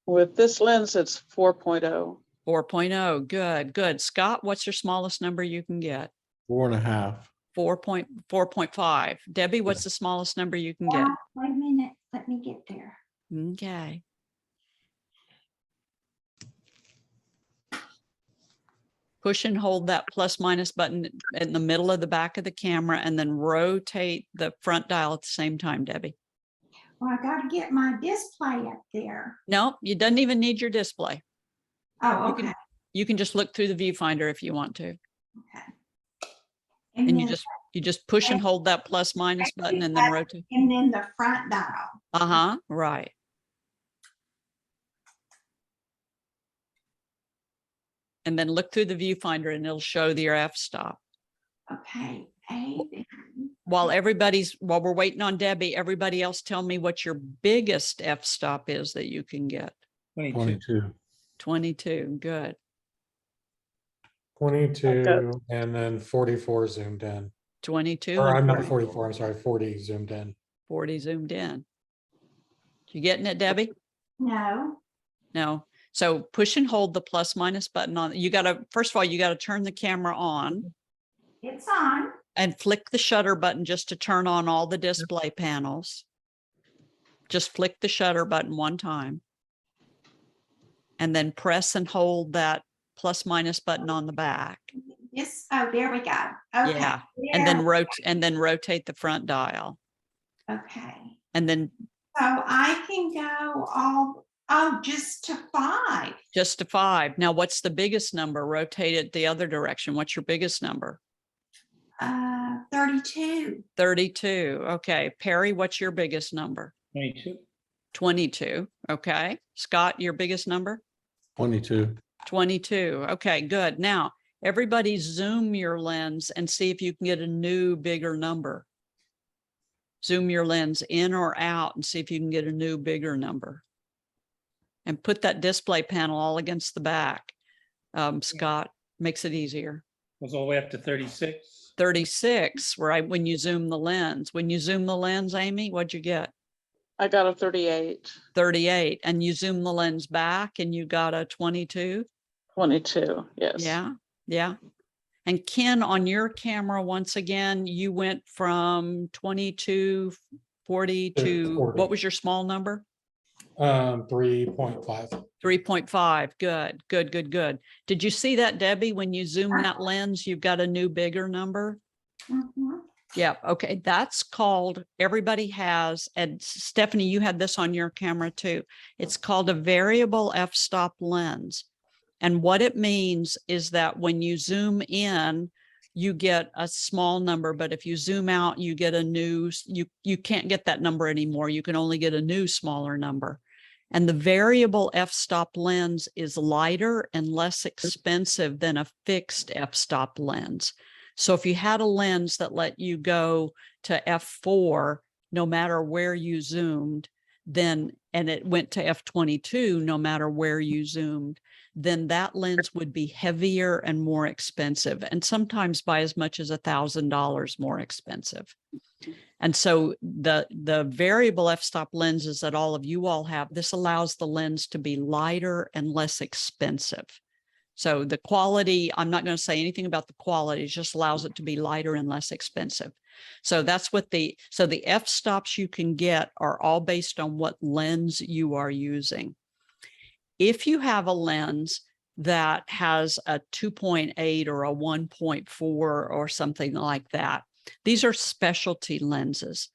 With this lens, it's 4.0. 4.0. Good, good. Scott, what's your smallest number you can get? 4.5. 4.5. Debbie, what's the smallest number you can get? Wait a minute. Let me get there. Okay. Push and hold that plus minus button in the middle of the back of the camera and then rotate the front dial at the same time, Debbie. Well, I gotta get my display up there. No, you doesn't even need your display. Oh, You can- okay. You can just look through the viewfinder if you want to. Okay. And then- you just push and hold that plus minus button and then rotate. And then the front dial. Uh-huh, right. And then look through the viewfinder and it'll show your f-stop. Okay. While we're waiting on Debbie, everybody else tell me what your biggest f-stop is that you can get. 22. 22. 22, good. 22 and then 44 zoomed in. 22 Or and I'm not 40 44, I'm sorry, 40 zoomed in. 40 zoomed in. You getting it, Debbie? No. No. So push and hold the plus minus button on. First of all, you got to turn the camera on It's on. and flick the shutter button just to turn on all the display panels. Just flick the shutter button one time. And then press and hold that plus minus button on the back. Yes. Oh, there we go. Okay. Yeah. And then there. rotate the front dial. Okay. And then So I can go just to 5. just to 5. Now, what's the biggest number? Rotate it the other direction. What's your biggest number? 32. 32. Okay. Perry, what's your biggest number? 22. 22. Okay. Scott, your biggest number? 22. 22. Okay, good. Now, everybody zoom your lens and see if you can get a new, bigger number. Zoom your lens in or out and see if you can get a new, bigger number. And put that display panel all against the back. Scott, makes it easier. Goes all the way up to 36. 36, right? When you zoom the lens. When you zoom the lens, Amy, what'd you get? I got a 38, 38. And you zoom the lens back and you got a 22? 22, yes. Yeah, yeah. And Ken, on your camera, once again, you went from 22, 40 to, 40. what was your small number? 3.5. 3.5. Good, good, good, good. Did you see that, Debbie? When you zoom that lens, you've got a new bigger number? Mhm. Yeah, okay. That's called, everybody has, and Stephanie, you had this on your camera too. It's called a variable f-stop lens. And what it means is that when you zoom in, you get a small number, but if you zoom out, you get a new, you can't get that number anymore. You can only get a new smaller number. And the variable f-stop lens is lighter and less expensive than a fixed f-stop lens. So if you had a lens that let you go to f4, no matter where you zoomed, then, and it went to f22, no matter where you zoomed, then that lens would be heavier and more expensive, and sometimes by as much as $1,000 more expensive. And so the variable f-stop lenses that all of you all have, this allows the lens to be lighter and less expensive. So the quality, I'm not going to say anything about the quality, it just allows it to be lighter and less expensive. So that's what the f-stops you can get are all based on what lens you are using. If you have a lens that has a 2.8 or a 1.4 or something like that, these are specialty lenses.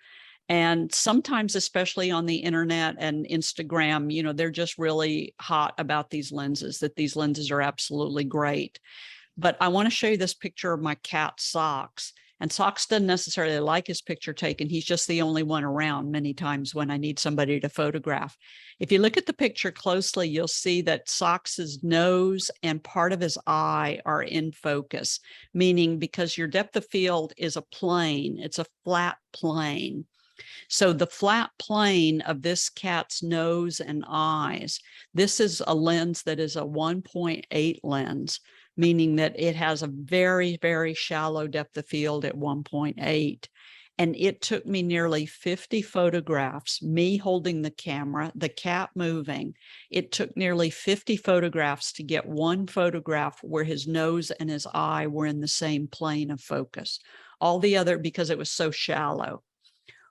And sometimes, especially on the internet and Instagram, you know, they're just really hot about these lenses, that these lenses are absolutely great. But I want to show you this picture of my cat Socks. And Socks doesn't necessarily like his picture taken. He's just the only one around many times when I need somebody to photograph. If you look at the picture closely, you'll see that Socks's nose and part of his eye are in focus, meaning because your depth of field is a plane, it's a flat plane. So the flat plane of this cat's nose and eyes, this is a lens that is a 1.8 lens, meaning that it has a very, very shallow depth of field at 1.8. And it took me nearly 50 photographs, me holding the camera, the cat moving. It took nearly 50 photographs to get one photograph where his nose and his eye were in the same plane of focus. All the other, because it was so shallow.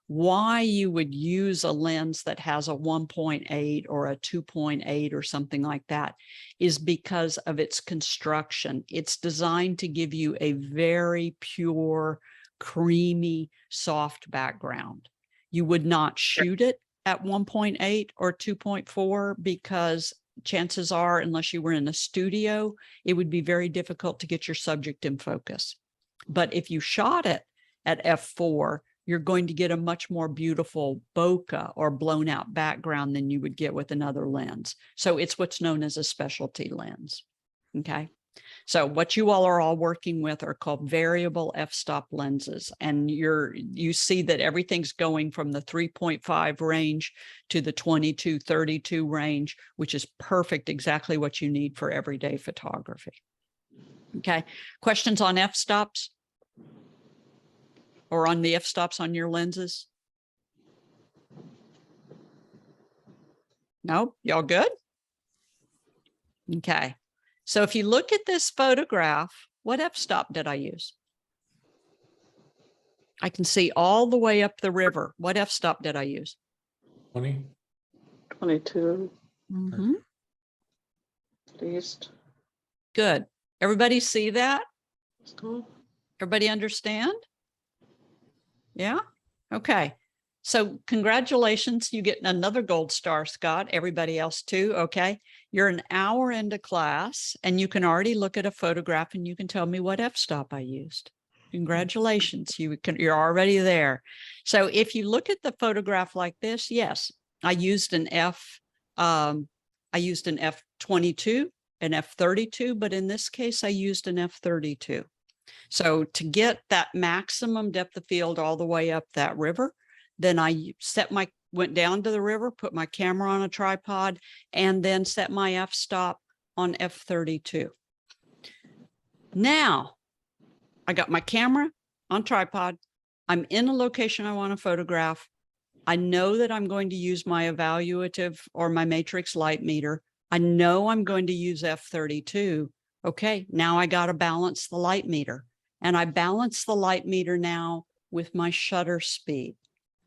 Why you would use a lens that has a 1.8 or a 2.8 or something like that is because of its construction. It's designed to give you a very pure, creamy, soft background. You would not shoot it at 1.8 or 2.4 because chances are, unless you were in a studio, it would be very difficult to get your subject in focus. But if you shot it at f4, you're going to get a much more beautiful bokeh or blown out background than you would get with another lens. So it's what's known as a specialty lens. Okay. So what you all are all working with are called variable f-stop lenses. And you see that everything's going from the 3.5 range to the 22-32 range, which is perfect, exactly what you need for everyday photography. Okay. Questions on f-stops? Or on the f-stops on your lenses? No, y'all good? Okay. So if you look at this photograph, what f-stop did I use? I can see all the way up the river. What f-stop did I use? 20. 22 Mhm. at least. Good. Everybody see that? Oh, Everybody understand? Yeah. Okay. So congratulations. You get another gold star, Scott. Everybody else too. Okay. You're an hour into class and you can already look at a photograph and you can tell me what f-stop I used. Congratulations. You're already there. So if you look at the photograph like this, yes, I used an F22, an F32, but in this case, I used an F32. So to get that maximum depth of field all the way up that river, then I went down to the river, put my camera on a tripod, and then set my f-stop on F32. Now I got my camera on tripod. I'm in a location I want to photograph. I know that I'm going to use my evaluative or my matrix light meter. I know I'm going to use F32. Okay, now I got to balance the light meter. And I balance the light meter now with my shutter speed.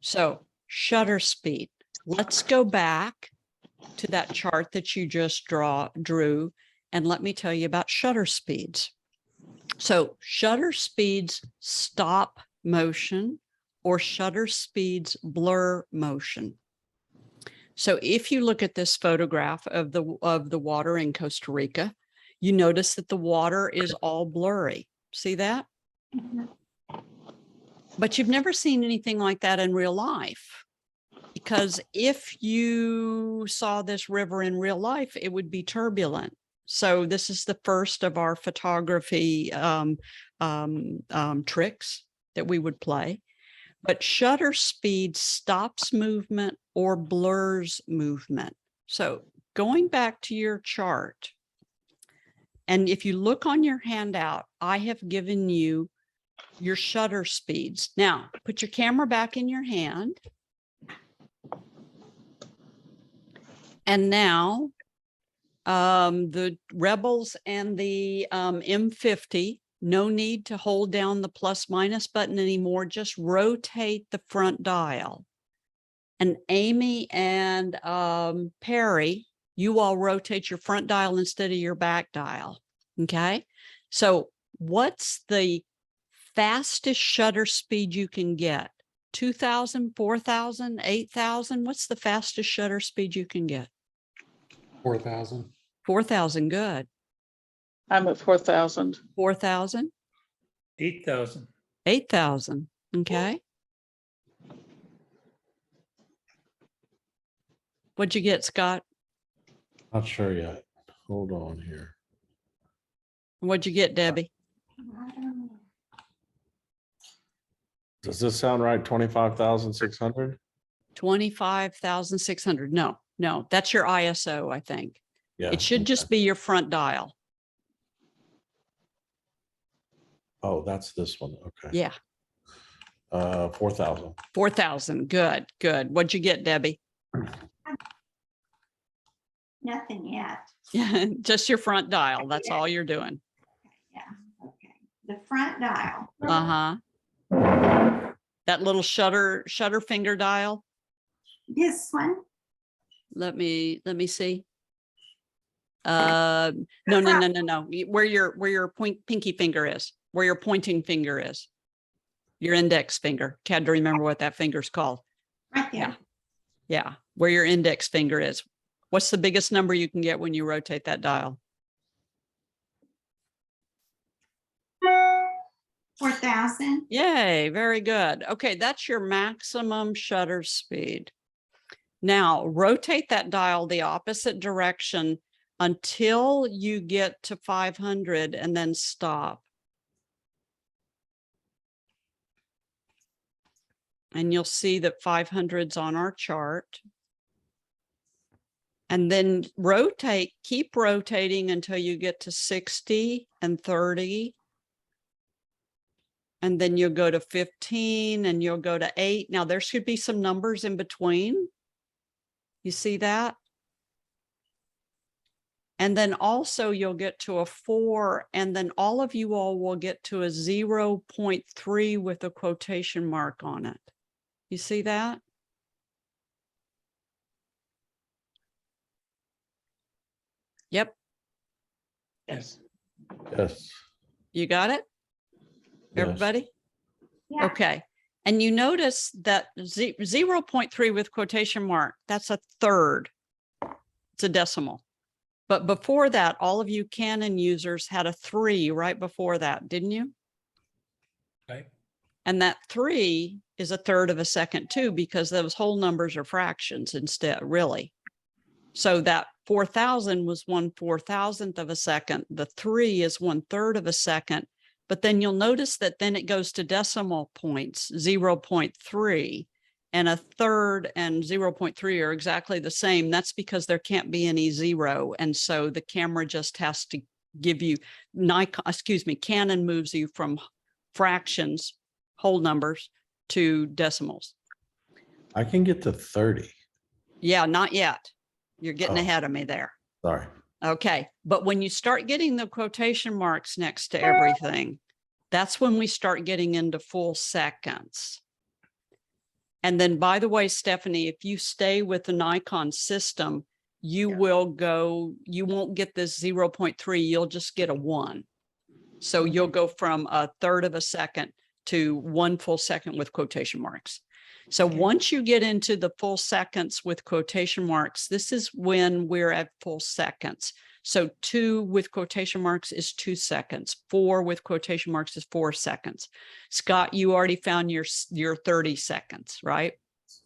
So shutter speed, let's go back to that chart that you just drew, and let me tell you about shutter speeds. So shutter speeds stop motion or shutter speeds blur motion. So if you look at this photograph of the water in Costa Rica, you notice that the water is all blurry. See that? But you've never seen anything like that in real life. Because if you saw this river in real life, it would be turbulent. So this is the first of our photography tricks that we would play. But shutter speed stops movement or blurs movement. So going back to your chart, and if you look on your handout, I have given you your shutter speeds. Now, put your camera back in your hand. And now the Rebels and the M50, no need to hold down the plus minus button anymore. Just rotate the front dial. And Amy and Perry, you all rotate your front dial instead of your back dial. Okay. So what's the fastest shutter speed you can get? 2,000, 4,000, 8,000? What's the fastest shutter speed you can get? 4,000. 4,000, good. I'm at 4,000. 4,000, 8,000. 8,000, okay. What'd you get, Scott? Not sure yet. Hold on here. What'd you get, Debbie? I don't know. Does this sound right? 25,600? 25,600. No, no, that's your ISO, I think. Yeah. It should just be your front dial. Oh, that's this one. Okay. Yeah, 4,000. 4,000. Good, good. What'd you get, Debbie? Nothing yet. Just your front dial. That's all you're doing. Yeah, okay. The front dial. Uh-huh. That little shutter finger dial. This one. Let me see. No. Where your pinky finger is, where your pointing finger is. Your index finger. Had to remember what that finger's called. Right there. Yeah, where your index finger is. What's the biggest number you can get when you rotate that dial? 4,000. Yay, very good. Okay, that's your maximum shutter speed. Now rotate that dial the opposite direction until you get to 500 and then stop. And you'll see that 500's on our chart. And then rotate, keep rotating until you get to 60 and 30. And then you'll go to 15 and you'll go to 8. Now there should be some numbers in between. You see that? And then also you'll get to a 4, and then all of you all will get to a 0.3 with a quotation mark on it. You see that? Yep. Yes. Yes. You got it? Yes. Everybody? Yeah. Okay. And you notice that 0.3 with quotation mark, that's a third. It's a decimal. But before that, all of you Canon users had a 3 right before that, didn't you? Right. And that 3 is a third of a second too, because those whole numbers are fractions instead, really. So that 4,000 was 1/4000th of a second. The 3 is 1/3 of a second. But then you'll notice that then it goes to decimal points, 0.3, and a third and 0.3 are exactly the same. That's because there can't be any 0. And so the camera just has to give you, Canon moves you from fractions, whole numbers, to decimals. I can get to 30. Yeah, not yet. You're getting Oh. ahead of me there. Sorry. Okay, but when you start getting the quotation marks next to everything, that's when we start getting into full seconds. And then, by the way, Stephanie, if you stay with the Nikon system, you will go, you won't get this 0.3, you'll just get a 1. So you'll go from a third of a second to 1 full second with quotation marks. So once you get into the full seconds with quotation marks, this is when we're at full seconds. So 2 with quotation marks is 2 seconds. 4 with quotation marks is 4 seconds. Scott, you already found your 30 seconds, right?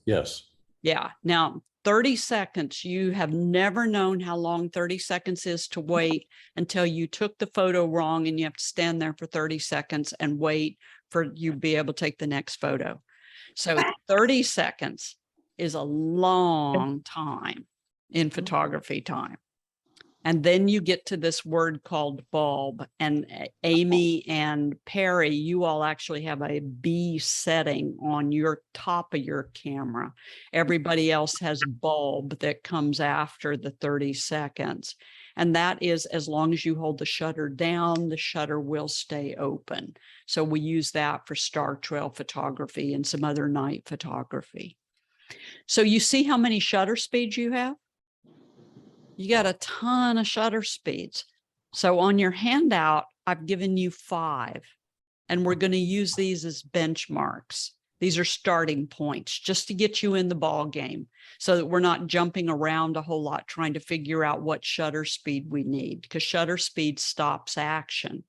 Yes. Yeah. Now 30 seconds, you have never known how long 30 seconds is to wait until you took the photo wrong and you have to stand there for 30 seconds and wait for you to be able to take the next photo. So 30 seconds is a long time in photography time. And then you get to this word called bulb, and Amy and Perry, you all actually have a B setting on your top of your camera. Everybody else has bulb that comes after the 30 seconds. And that is, as long as you hold the shutter down, the shutter will stay open. So we use that for star trail photography and some other night photography. So you see how many shutter speeds you have? You got a ton of shutter speeds. So on your handout, I've given you 5, and we're going to use these as benchmarks. These are starting points just to get you in the ball game so that we're not jumping around a whole lot trying to figure out what shutter speed we need, because shutter speed stops action.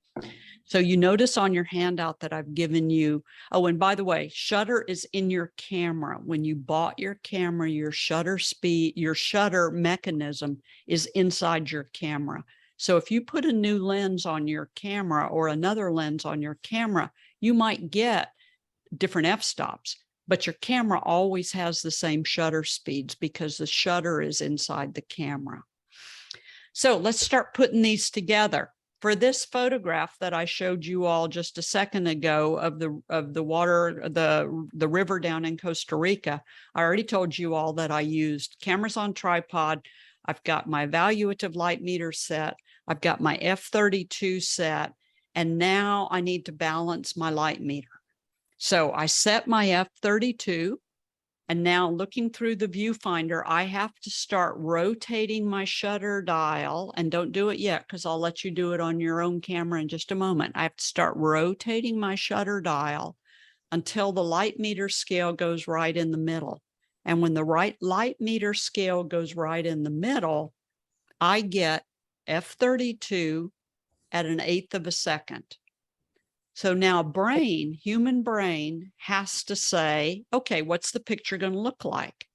So you notice on your handout that I've given you, oh, and by the way, shutter is in your camera. When you bought your camera, your shutter speed, your shutter mechanism is inside your camera. So if you put a new lens on your camera or another lens on your camera, you might get different f-stops, but your camera always has the same shutter speeds because the shutter is inside the camera. So let's start putting these together. For this photograph that I showed you all just a second ago of the water, the river down in Costa Rica, I already told you all that I used cameras on tripod. I've got my evaluative light meter set. I've got my F32 set, and now I need to balance my light meter. So I set my F32, and now looking through the viewfinder, I have to start rotating my shutter dial, and don't do it yet because I'll let you do it on your own camera in just a moment. I have to start rotating my shutter dial until the light meter scale goes right in the middle. And when the light meter scale goes right in the middle, I get F32 at 1/8 of a second. So now human brain has to say, okay, what's the picture going to look like?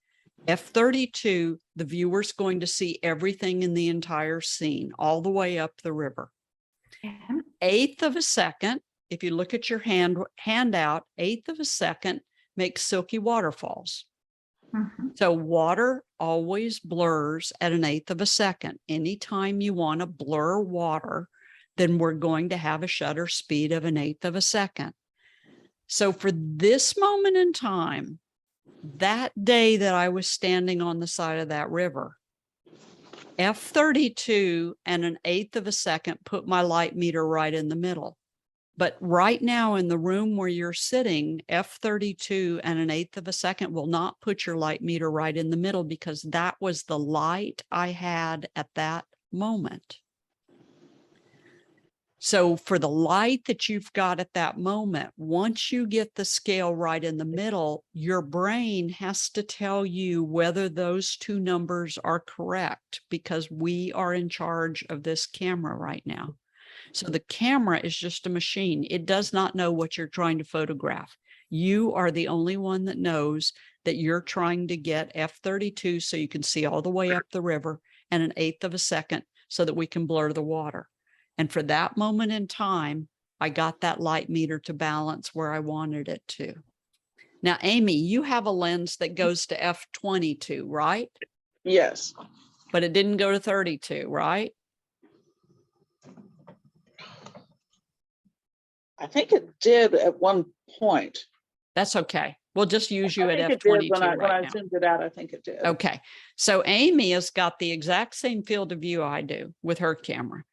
F32, the viewer's going to see everything in the entire scene, all the way up the river. 1/8 of a second, if you look at your handout, 1/8 of a second makes silky waterfalls. Mhm. So water always blurs at 1/8 of a second. Anytime you want to blur water, then we're going to have a shutter speed of 1/8 of a second. So for this moment in time, that day that I was standing on the side of that river, F32 and 1/8 of a second put my light meter right in the middle. But right now in the room where you're sitting, F32 and 1/8 of a second will not put your light meter right in the middle because that was the light I had at that moment. So for the light that you've got at that moment, once you get the scale right in the middle, your brain has to tell you whether those two numbers are correct because we are in charge of this camera right now. So the camera is just a machine. It does not know what you're trying to photograph. You are the only one that knows that you're trying to get F32 so you can see all the way up the river and 1/8 of a second so that we can blur the water. And for that moment in time, I got that light meter to balance where I wanted it to. Now, Amy, you have a lens that goes to F22, right? Yes. But it didn't go to 32, right? I think it did at one point. That's okay. We'll just use you I at think it did F22 when I right now. zoomed it out. I think it did. Okay. So Amy has got the exact same field of view I do with her camera.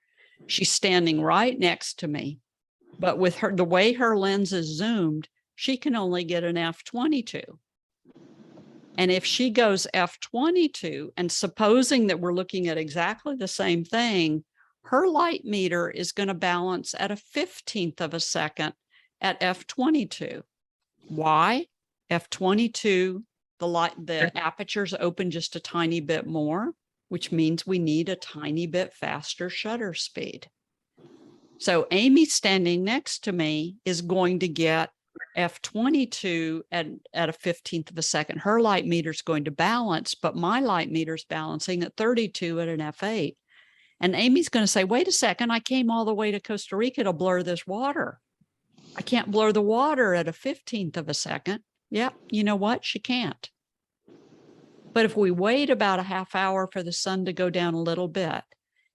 She's standing right next to me, but with the way her lens is zoomed, she can only get an F22. And if she goes F22, and supposing that we're looking at exactly the same thing, her light meter is going to balance at 1/15 of a second at F22. Why? F22, the aperture's open just a tiny bit more, which means we need a tiny bit faster shutter speed. So Amy standing next to me is going to get F22 at 1/15 of a second. Her light meter is going to balance, but my light meter is balancing at 32 at an F8. And Amy's going to say, wait a second, I came all the way to Costa Rica to blur this water. I can't blur the water at 1/15 of a second. Yep, you know what? She can't. But if we wait about a half hour for the sun to go down a little bit,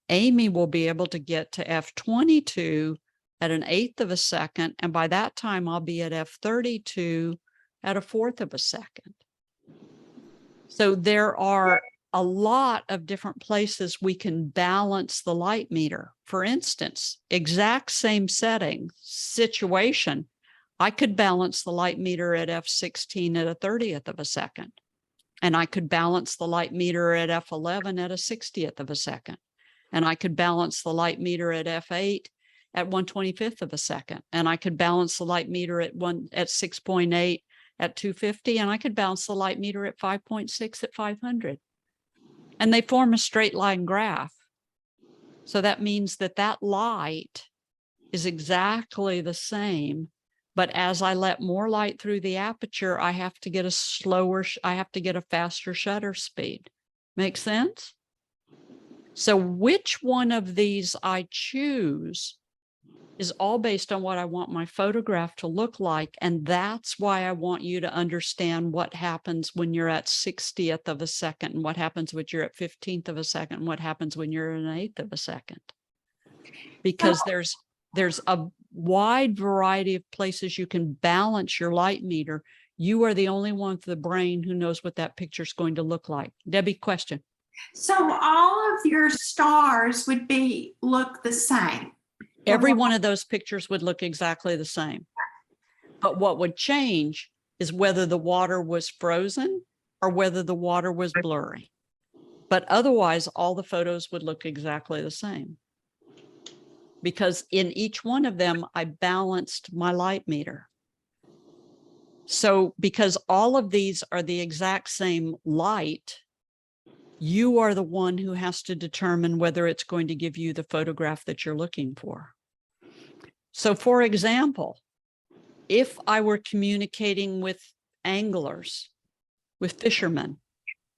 Amy will be able to get to F22 at 1/8 of a second. And by that time, I'll be at F32 at 1/4 of a second. So there are a lot of different places we can balance the light meter. For instance, exact same setting, situation, I could balance the light meter at F16 at 1/30th of a second. And I could balance the light meter at F11 at 1/60th of a second. And I could balance the light meter at F8 at 1/25th of a second. And I could balance the light meter at 6.8 at 250 and I could balance the light meter at 5.6 at 500. And they form a straight line graph. So that means that that light is exactly the same. But as I let more light through the aperture, I have to get a faster shutter speed. Make sense? So which one of these I choose is all based on what I want my photograph to look like. And that's why I want you to understand what happens when you're at 60th of a second and what happens when you're at 15th of a second and what happens when you're an 1/8 of a second. Because there's a wide variety of places you can balance your light meter. You are the only one with the brain who knows what that picture is going to look like. Debbie, question. So all of your stars would look the same. Every one of those pictures would look exactly the same. But what would change is whether the water was frozen or whether the water was blurry. But otherwise, all the photos would look exactly the same. Because in each one of them, I balanced my light meter. So because all of these are the exact same light, you are the one who has to determine whether it's going to give you the photograph that you're looking for. So for example, if I were communicating with anglers, with fishermen,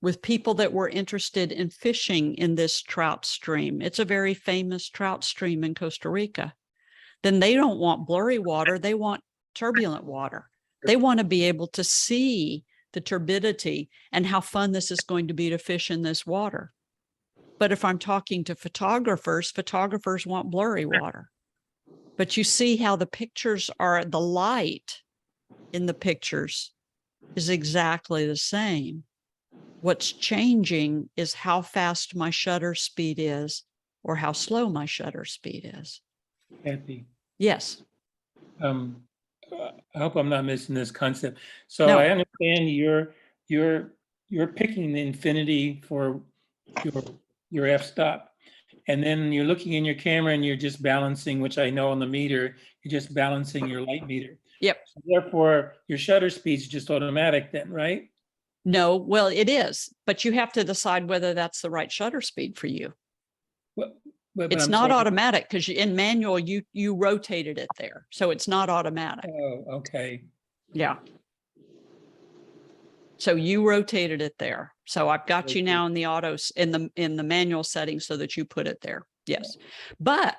with people that were interested in fishing in this trout stream, it's a very famous trout stream in Costa Rica, then they don't want blurry water, they want turbulent water. They want to be able to see the turbidity and how fun this is going to be to fish in this water. But if I'm talking to photographers want blurry water. But you see how the pictures are, the light in the pictures is exactly the same. What's changing is how fast my shutter speed is or how slow my shutter speed is. Kathy, Yes. I hope I'm not missing this concept. So No. I understand you're picking the infinity for your f-stop. And then you're looking in your camera and you're just balancing, which I know on the meter, you're just balancing your light meter. Yep. So therefore, your shutter speed's just automatic then, right? No, well, it is, but you have to decide whether that's the right shutter speed for you. But It's I'm not saying- automatic because in manual, you rotated it there. So it's not automatic. Oh, okay. Yeah. So you rotated it there. So I've got you now in the in the manual settings so that you put it there. Yes. But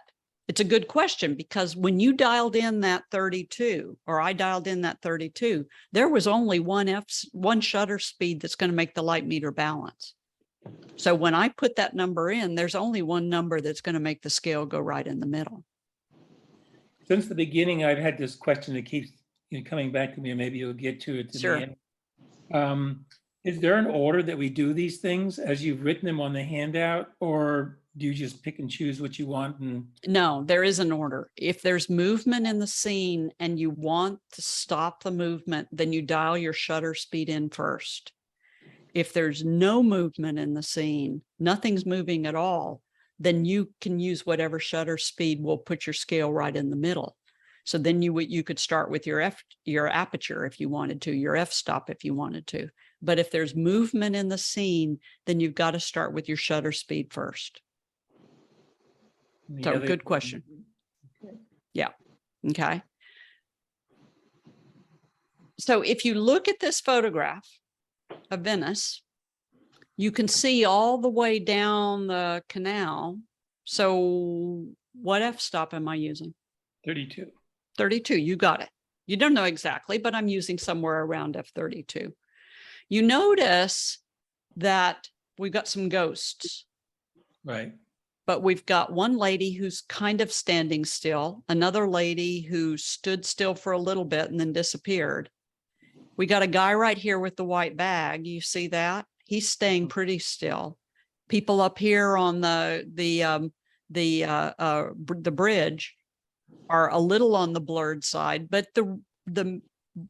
it's a good question because when you dialed in that 32, or I dialed in that 32, there was only one shutter speed that's going to make the light meter balance. So when I put that number in, there's only one number that's going to make the scale go right in the middle. Since the beginning, I've had this question that keeps coming back to me, and maybe you'll get to it. Sure. The end. Is there an order that we do these things as you've written them on the handout, or do you just pick and choose what you want? And No, there is an order. If there's movement in the scene and you want to stop the movement, then you dial your shutter speed in first. If there's no movement in the scene, nothing's moving at all, then you can use whatever shutter speed will put your scale right in the middle. So then you could start with your aperture if you wanted to, your f-stop if you wanted to. But if there's movement in the scene, then you've got to start with your shutter speed first. the So other- good question. Yeah. Okay. So if you look at this photograph of Venice, you can see all the way down the canal. So what f-stop am I using? 32. 32, you got it. You don't know exactly, but I'm using somewhere around f32. You notice that we've got some ghosts, Right. but we've got one lady who's kind of standing still, another lady who stood still for a little bit and then disappeared. We got a guy right here with the white bag. You see that? He's staying pretty still. People up here on the bridge are a little on the blurred side, but the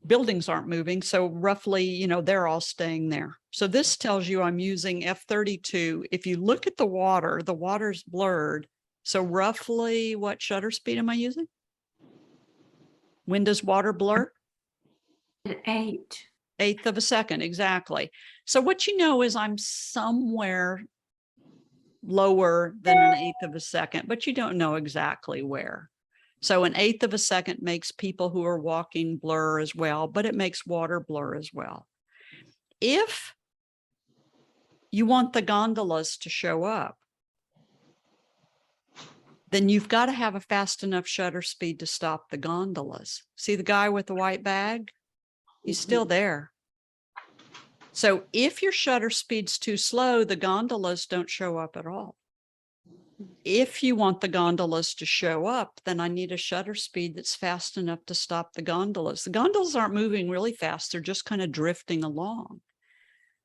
buildings aren't moving. So roughly, they're all staying there. So this tells you I'm using f32. If you look at the water's blurred. So roughly what shutter speed am I using? When does water blur? At 8. Eighth of a second, exactly. So what you know is I'm somewhere lower than an eighth of a second, but you don't know exactly where. So an eighth of a second makes people who are walking blur as well, but it makes water blur as well. If you want the gondolas to show up, then you've got to have a fast enough shutter speed to stop the gondolas. See the guy with the white bag? He's still there. So if your shutter speed's too slow, the gondolas don't show up at all. If you want the gondolas to show up, then I need a shutter speed that's fast enough to stop the gondolas. The gondolas aren't moving really fast. They're just kind of drifting along.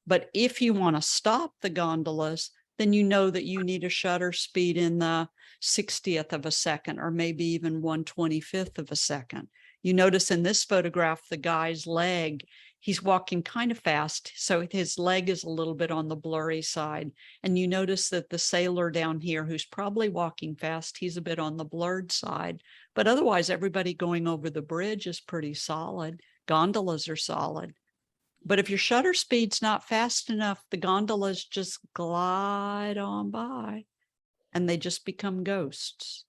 But if you want to stop the gondolas, then you know that you need a shutter speed in the 60th of a second, or maybe even 1/25th of a second. You notice in this photograph, the guy's leg, he's walking kind of fast. So his leg is a little bit on the blurry side. And you notice that the sailor down here, who's probably walking fast, he's a bit on the blurred side. But otherwise, everybody going over the bridge is pretty solid. Gondolas are solid. But if your shutter speed's not fast enough, the gondolas just glide on by and they just become ghosts.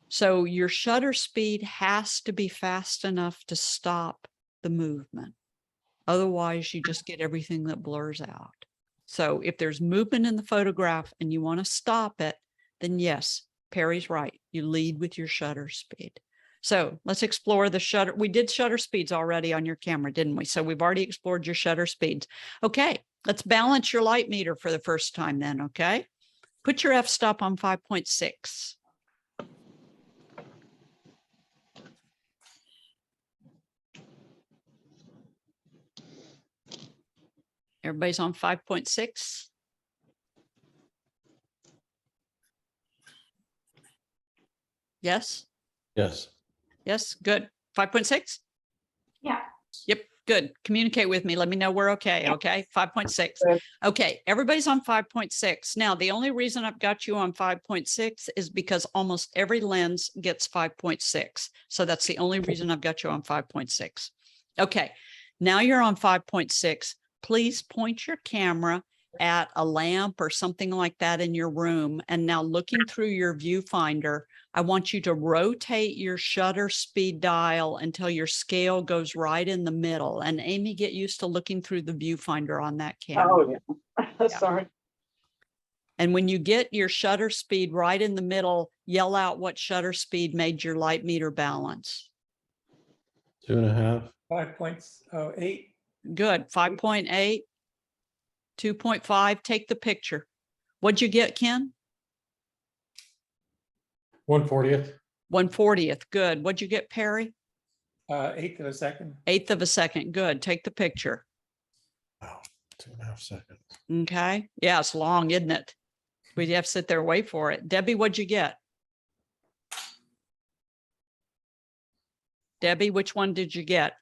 So your shutter speed has to be fast enough to stop the movement. Otherwise, you just get everything that blurs out. So if there's movement in the photograph and you want to stop it, then yes, Perry's right. You lead with your shutter speed. So let's explore the shutter. We did shutter speeds already on your camera, didn't we? So we've already explored your shutter speeds. Okay, let's balance your light meter for the first time then, okay? Put your f-stop on 5.6. Everybody's on 5.6. Yes, Yes. yes, good. 5.6? Yeah. Yep, good. Communicate with me. Let me know we're okay, okay? 5.6. Okay, everybody's on 5.6. Now, the only reason I've got you on 5.6 is because almost every lens gets 5.6. So that's the only reason I've got you on 5.6. Okay, now you're on 5.6. Please point your camera at a lamp or something like that in your room. And now looking through your viewfinder, I want you to rotate your shutter speed dial until your scale goes right in the middle. And Amy, get used to looking through the viewfinder on that camera. Oh, yeah. Sorry. And when you get your shutter speed right in the middle, yell out what shutter speed made your light meter balance. 2.5. 5.08. Good. 5.8, 2.5. Take the picture. What'd you get, Ken? 1/40th. 1/40th. Good. What'd you get, Perry? 1/8 of a second. Eighth of a second. Good. Take the picture. Wow, 2.5 seconds. Okay. Yeah, it's long, isn't it? We have to sit there and wait for it. Debbie, what'd you get? Debbie, which one did you get?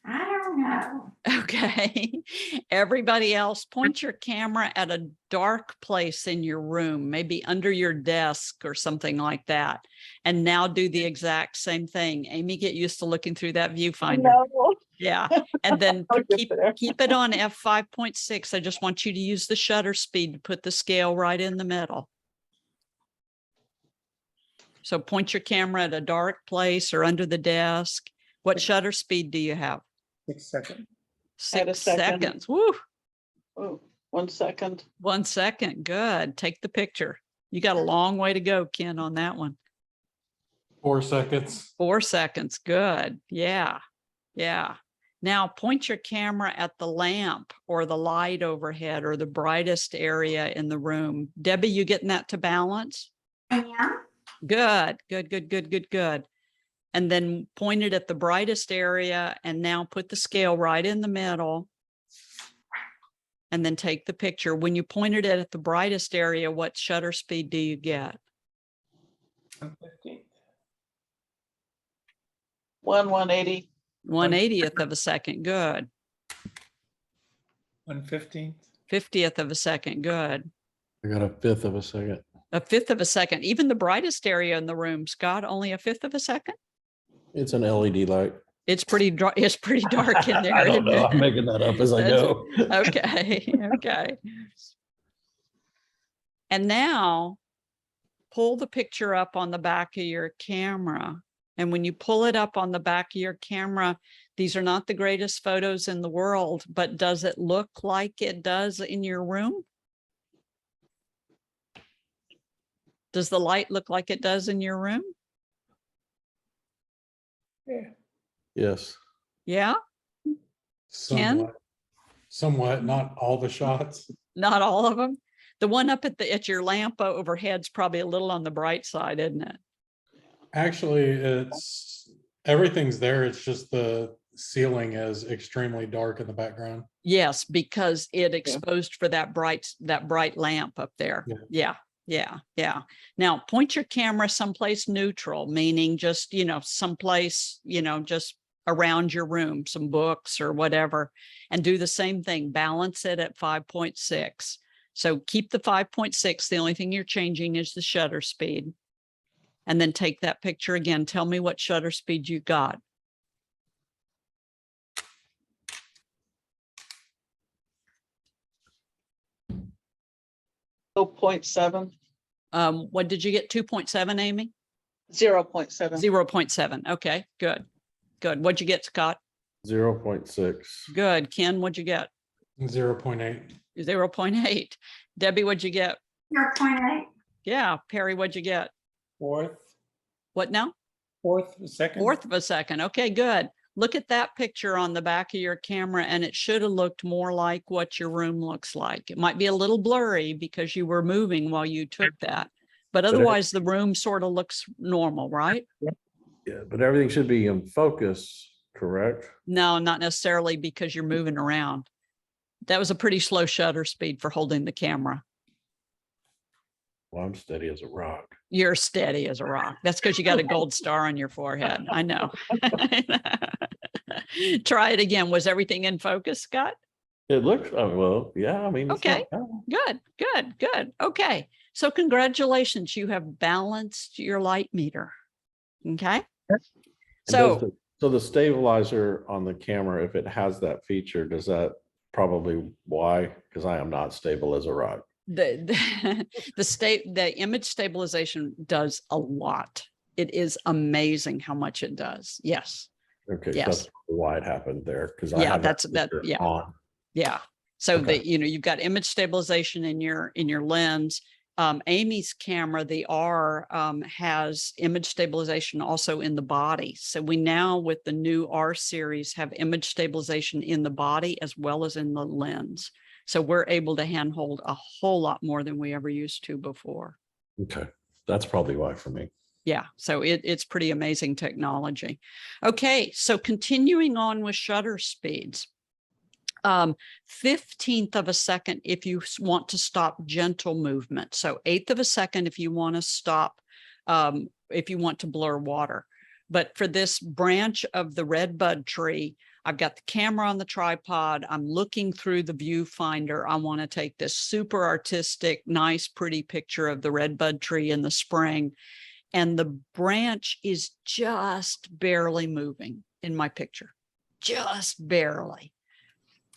I don't know. Okay. Everybody else, point your camera at a dark place in your room, maybe under your desk or something like that. And now do the exact same thing. Amy, get used to looking through that viewfinder. No. Yeah. And then I'll get keep there. it on f5.6. I just want you to use the shutter speed to put the scale right in the middle. So point your camera at a dark place or under the desk. What shutter speed do you have? 6 seconds. At a 6 second. seconds. Woo. Oh, 1 second. 1 second. Good. Take the picture. You got a long way to go, Ken, on that one. 4 seconds. 4 seconds. Good. Yeah. Yeah. Now point your camera at the lamp or the light overhead or the brightest area in the room. Debbie, you getting that to balance? I am. Good. Good, good, good, good, good. And then point it at the brightest area and now put the scale right in the middle. And then take the picture. When you pointed it at the brightest area, what shutter speed do you get? 1/15. 1/180. 1/80th of a second. Good. 1/15. 50th of a second. Good. I got 1/5 of a second. A fifth of a second, even the brightest area in the room, Scott, only a fifth of a second? It's an LED light. It's pretty dark. It's pretty dark in there. I don't isn't know. it? I'm making that up as I That's- go. Okay, okay. And now pull the picture up on the back of your camera. And when you pull it up on the back of your camera, these are not the greatest photos in the world, but does it look like it does in your room? Does the light look like it does in your room? Yes. Yeah, Ken? Somewhat, not all the shots. not all of them. The one up at your lamp overhead's probably a little on the bright side, isn't it? Actually, everything's there. It's just the ceiling is extremely dark in the background. Yes, because it exposed for that bright lamp up there. Yeah. Yeah. Now point your camera someplace neutral, meaning just, someplace, just around your room, some books or whatever, and do the same thing. Balance it at 5.6. So keep the 5.6. The only thing you're changing is the shutter speed. And then take that picture again. Tell me what shutter speed you got. Oh, 0.7, What did you get? 2.7, Amy? 0.7. 0.7. Okay, good. Good. What'd you get, Scott? 0.6. Good. Ken, what'd you get? 0.8. 0.8. Debbie, what'd you get? 0.8. Yeah. Perry, what'd you get? Fourth What now? a second. Fourth of a second. Okay, good. Look at that picture on the back of your camera, and it should have looked more like what your room looks like. It might be a little blurry because you were moving while you took that, but otherwise the room sort of looks normal, right? Yeah, but everything should be in focus, correct? No, not necessarily, because you're moving around. That was a pretty slow shutter speed for holding the camera. Well, I'm steady as a rock. You're steady as a rock. That's because you got a gold star on your forehead. I know. Try it again. Was everything in focus, Scott? It looks, well, yeah, I mean. it's not Okay. bad. Good. Okay. So congratulations. You have balanced your light meter. Okay. And So so the stabilizer on the camera, if it has that feature, does that probably why? Because I am not stable as a rock. the image stabilization does a lot. It is amazing how much it does. Yes. Okay, so Yes. that's why it happened there. Because I Yeah, have that's that. feature Yeah. on. Yeah. So Okay. that, you've got image stabilization in your lens. Amy's camera, the R, has image stabilization also in the body. So we now, with the new R series, have image stabilization in the body as well as in the lens. So we're able to handhold a whole lot more than we ever used to before. Okay, that's probably why for me. Yeah, so it's pretty amazing technology. Okay, so continuing on with shutter speeds. 15th of a second if you want to stop gentle movement. So 1/8 of a second if you want to stop, if you want to blur water. But for this branch of the redbud tree, I've got the camera on the tripod. I'm looking through the viewfinder. I want to take this super artistic, nice, pretty picture of the redbud tree in the spring. And the branch is just barely moving in my picture, just barely.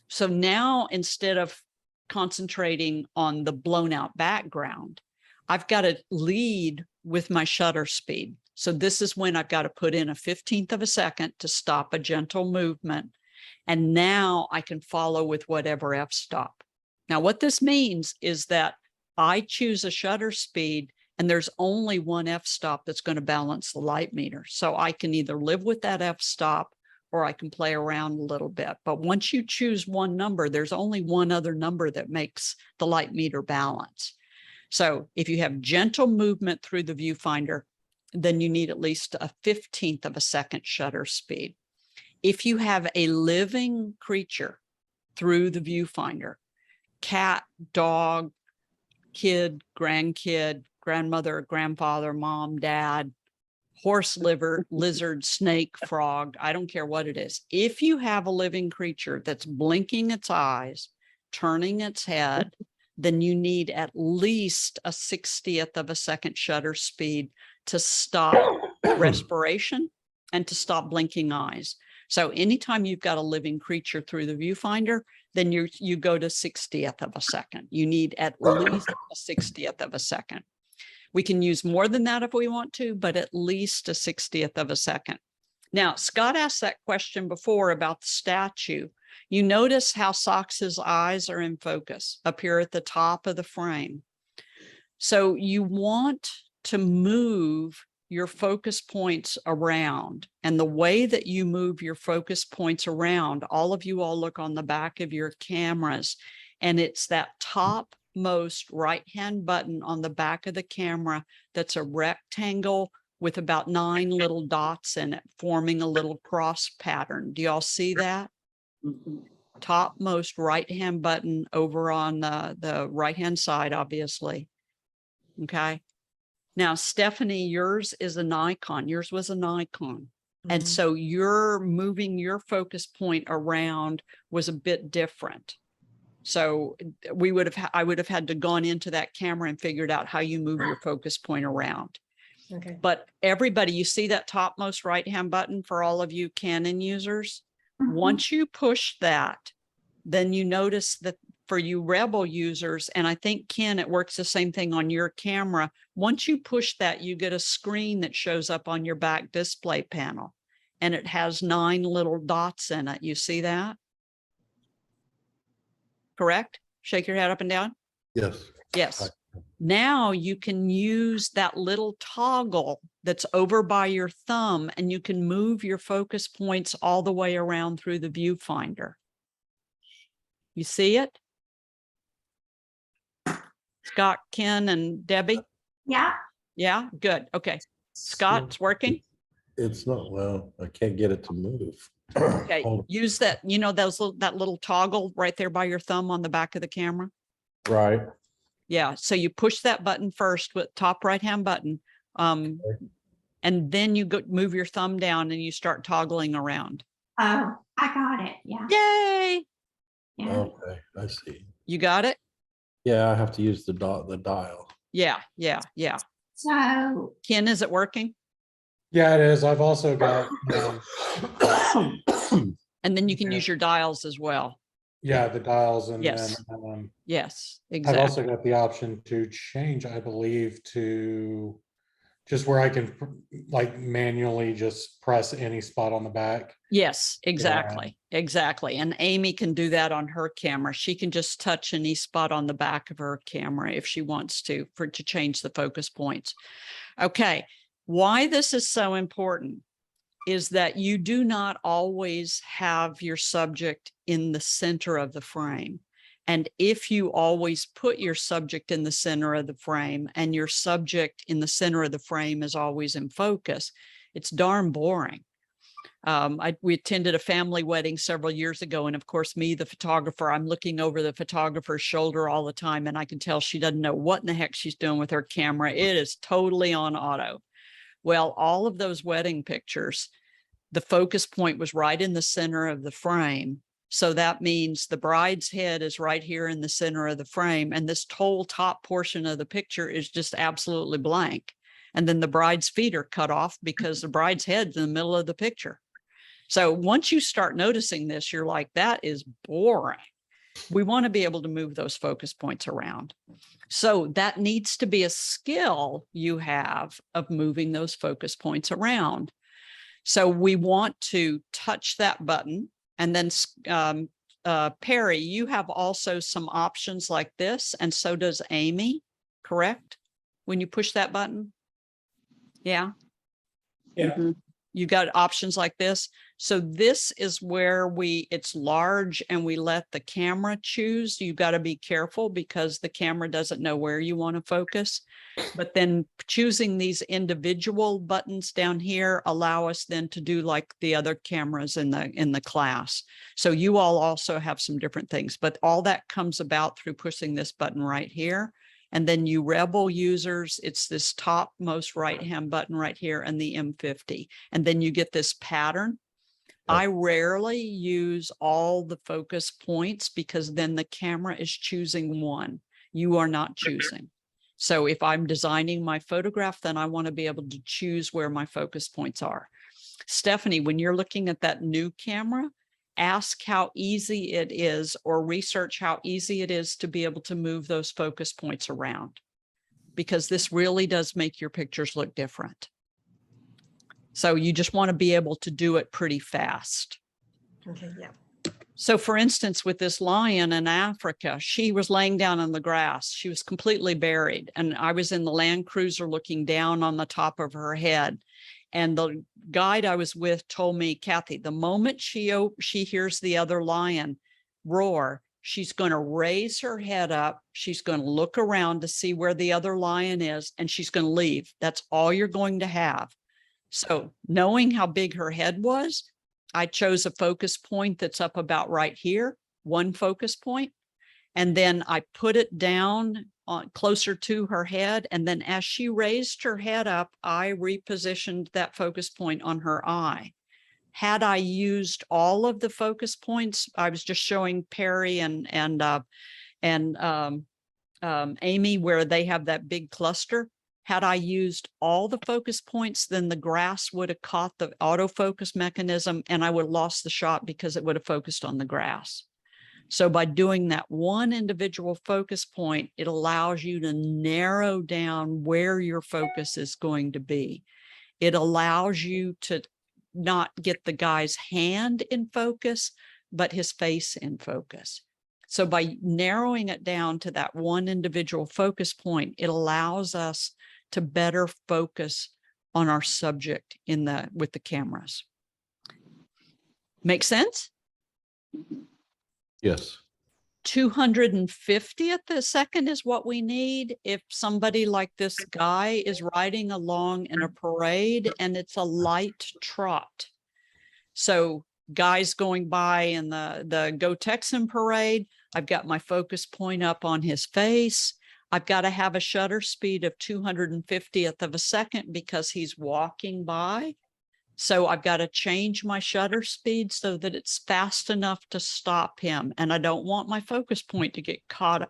So now, instead of concentrating on the blown out background, I've got to lead with my shutter speed. So this is when I've got to put in a 15th of a second to stop a gentle movement. And now I can follow with whatever f-stop. Now, what this means is that I choose a shutter speed and there's only one f-stop that's going to balance the light meter. So I can either live with that f-stop or I can play around a little bit. But once you choose one number, there's only one other number that makes the light meter balance. So if you have gentle movement through the viewfinder, then you need at least a 15th of a second shutter speed. If you have a living creature through the viewfinder, cat, dog, kid, grandkid, grandmother, grandfather, mom, dad, horse, liver, lizard, snake, frog, I don't care what it is. If you have a living creature that's blinking its eyes, turning its head, then you need at least a 60th of a second shutter speed to stop respiration and to stop blinking eyes. So anytime you've got a living creature through the viewfinder, then you go to 60th of a second. You need at least a 60th of a second. We can use more than that if we want to, but at least a 60th of a second. Now, Scott asked that question before about the statue. You notice how Sox's eyes are in focus up here at the top of the frame. So you want to move your focus points around. And the way that you move your focus points around, all of you all look on the back of your cameras, and it's that topmost right-hand button on the back of the camera that's a rectangle with about 9 little dots in it, forming a little cross pattern. Do y'all see that? Topmost right-hand button over on the right-hand side, obviously. Okay. Now, Stephanie, yours is an icon. Yours was an icon. And Mhm. so you're moving your focus point around was a bit different. So I would have had to gone into that camera and figured out how you move your focus point around. Okay. But everybody, you see that topmost right-hand button for all of you Canon users? Mhm. Once you push that, then you notice that for you Rebel users, and I think, Ken, it works the same thing on your camera. Once you push that, you get a screen that shows up on your back display panel, and it has 9 little dots in it. You see that? Correct? Shake your head up and down. Yes. Yes. Now you can use that little toggle that's over by your thumb, and you can move your focus points all the way around through the viewfinder. You see it? Scott, Ken, and Debbie? Yeah, Yeah, good. Okay. Scott, it's working? It's not, well, I can't get it to move. Okay, Hold use that, you know, that little toggle right there by your thumb on the back of the camera. on. Right. Yeah, so you push that button first with top right-hand button. And then you go move your thumb down and you start toggling around. oh, I got it, yeah, Yay! yeah. Okay, I see. You got it? Yeah, I have to use the dial. Yeah, yeah, yeah. So, Ken, is it working? Yeah, it is. I've also got, And then you can Yeah. use your dials as well. yeah, the dials, and then Yes. Yes, I've exactly. also got the option to change, I believe, to just where I can like manually just press any spot on the back. Yes, exactly, exactly. And Amy can do that on her camera. She can just touch any spot on the back of her camera if she wants to change the focus points. Okay, why this is so important is that you do not always have your subject in the center of the frame. And if you always put your subject in the center of the frame and your subject in the center of the frame is always in focus, it's darn boring. We attended a family wedding several years ago. And of course, me, the photographer, I'm looking over the photographer's shoulder all the time. And I can tell she doesn't know what in the heck she's doing with her camera. It is totally on auto. Well, all of those wedding pictures, the focus point was right in the center of the frame. So that means the bride's head is right here in the center of the frame. And this whole top portion of the picture is just absolutely blank. And then the bride's feet are cut off because the bride's head's in the middle of the picture. So once you start noticing this, you're like, that is boring. We want to be able to move those focus points around. So that needs to be a skill you have of moving those focus points around. So we want to touch that button. And then Perry, you have also some options like this, and so does Amy, correct? When you push that button? Yeah. Yeah. Mhm. You got options like this. So this is where it's large and we let the camera choose. You got to be careful because the camera doesn't know where you want to focus. But then choosing these individual buttons down here allow us then to do like the other cameras in the class. So you all also have some different things, but all that comes about through pushing this button right here. And then you Rebel users, it's this topmost right-hand button right here and the M50. And then you get this pattern. I rarely use all the focus points because then the camera is choosing one. You are not choosing. So if I'm designing my photograph, then I want to be able to choose where my focus points are. Stephanie, when you're looking at that new camera, ask how easy it is, or research how easy it is to be able to move those focus points around, because this really does make your pictures look different. So you just want to be able to do it pretty fast. Okay, yeah. So for instance, with this lion in Africa, she was laying down on the grass. She was completely buried. And I was in the Land Cruiser looking down on the top of her head. And the guide I was with told me, Kathy, the moment she hears the other lion roar, she's going to raise her head up. She's going to look around to see where the other lion is, and she's going to leave. That's all you're going to have. So knowing how big her head was, I chose a focus point that's up about right here, one focus point. And then I put it down on closer to her head. And then as she raised her head up, I repositioned that focus point on her eye. Had I used all of the focus points, I was just showing Perry and Amy where they have that big cluster. Had I used all the focus points, then the grass would have caught the autofocus mechanism and I would have lost the shot because it would have focused on the grass. So by doing that one individual focus point, it allows you to narrow down where your focus is going to be. It allows you to not get the guy's hand in focus, but his face in focus. So by narrowing it down to that one individual focus point, it allows us to better focus on our subject with the cameras. Make sense? Yes. 250th a second is what we need if somebody like this guy is riding along in a parade and it's a light trot. So guys going by in the Go Texan parade, I've got my focus point up on his face. I've got to have a shutter speed of 250th of a second because he's walking by. So I've got to change my shutter speed so that it's fast enough to stop him. And I don't want my focus point to get caught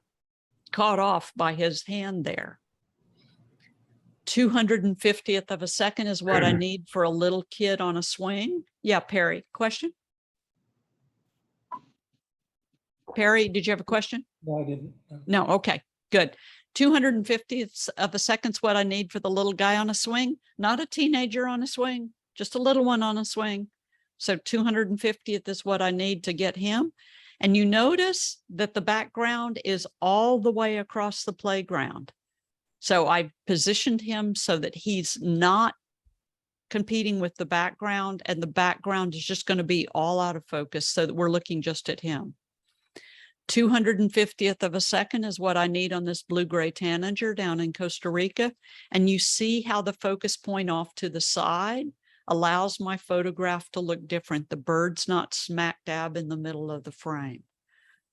off by his hand there. 250th of a second is what I need for a little kid on a swing. Yeah, Perry, question? Perry, did you have a question? No, I didn't. No, okay, good. 250th of a second's what I need for the little guy on a swing, not a teenager on a swing, just a little one on a swing. So 250th is what I need to get him. And you notice that the background is all the way across the playground. So I positioned him so that he's not competing with the background, and the background is just going to be all out of focus so that we're looking just at him. 250th of a second is what I need on this blue-gray tanager down in Costa Rica. And you see how the focus point off to the side allows my photograph to look different. The bird's not smack dab in the middle of the frame.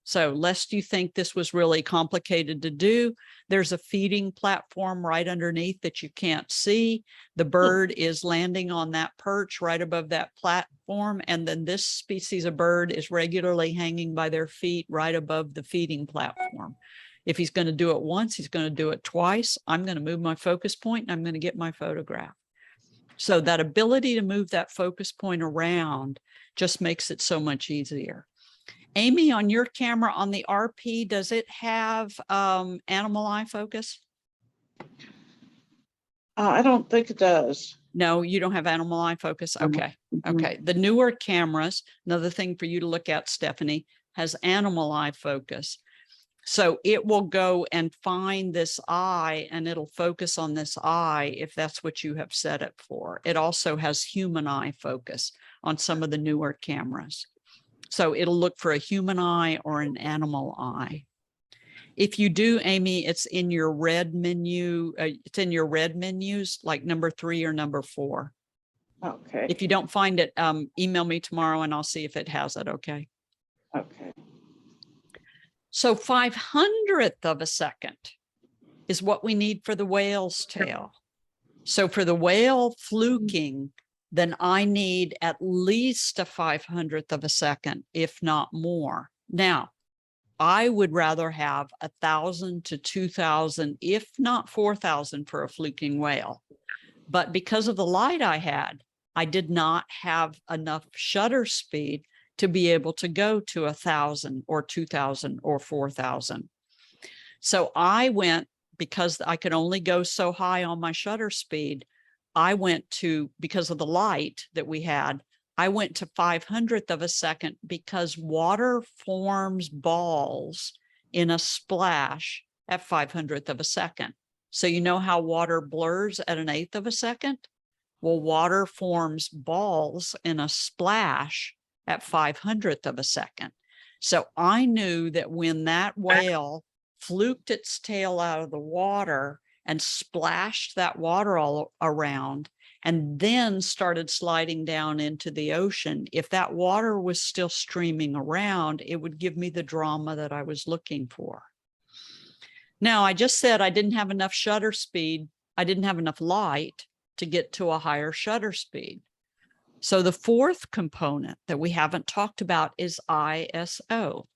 So lest you think this was really complicated to do, there's a feeding platform right underneath that you can't see. The bird is landing on that perch right above that platform. And then this species of bird is regularly hanging by their feet right above the feeding platform. If he's going to do it once, he's going to do it twice. I'm going to move my focus point and I'm going to get my photograph. So that ability to move that focus point around just makes it so much easier. Amy, on your camera on the RP, does it have animal eye focus? I don't think it does. No, you don't have animal eye focus. No. Okay. Okay. The newer cameras, another thing for you to look at, Stephanie, has animal eye focus. So it will go and find this eye and it'll focus on this eye if that's what you have set it for. It also has human eye focus on some of the newer cameras. So it'll look for a human eye or an animal eye. If you do, Amy, it's in your red menu. It's in your red menus, like number 3 or number 4. Okay, If you don't find it, email me tomorrow and I'll see if it has it. Okay. okay. So 500th of a second is what we need for the whale's tail. So for the whale fluking, then I need at least a 500th of a second, if not more. Now, I would rather have 1,000 to 2,000, if not 4,000 for a fluking whale. But because of the light I had, I did not have enough shutter speed to be able to go to 1,000 or 2,000 or 4,000. So I went, because I could only go so high on my shutter speed, I went to, because of the light that we had, I went to 500th of a second, because water forms balls in a splash at 500th of a second. So you know how water blurs at 1/8 of a second? Well, water forms balls in a splash at 500th of a second. So I knew that when that whale fluked its tail out of the water and splashed that water all around, and then started sliding down into the ocean, if that water was still streaming around, it would give me the drama that I was looking for. Now, I just said I didn't have enough shutter speed. I didn't have enough light to get to a higher shutter speed. So the fourth component that we haven't talked about is ISO.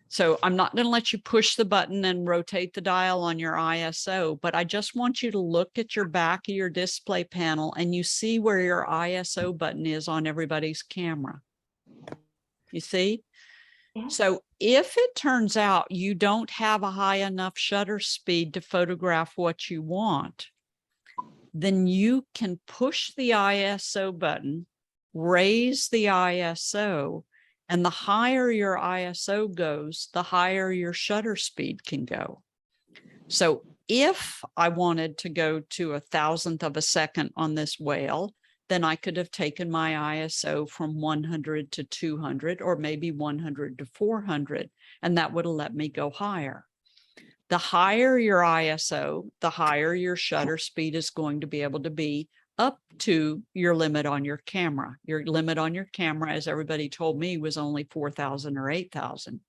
So I'm not going to let you push the button and rotate the dial on your ISO, but I just want you to look at your back of your display panel and you see where your ISO button is on everybody's camera. You see? Yeah. So if it turns out you don't have a high enough shutter speed to photograph what you want, then you can push the ISO button, raise the ISO, and the higher your ISO goes, the higher your shutter speed can go. So if I wanted to go to 1,000th of a second on this whale, then I could have taken my ISO from 100 to 200, or maybe 100 to 400, and that would have let me go higher. The higher your ISO, the higher your shutter speed is going to be able to be, up to your limit on your camera. Your limit on your camera, as everybody told me, was only 4,000 or 8,000.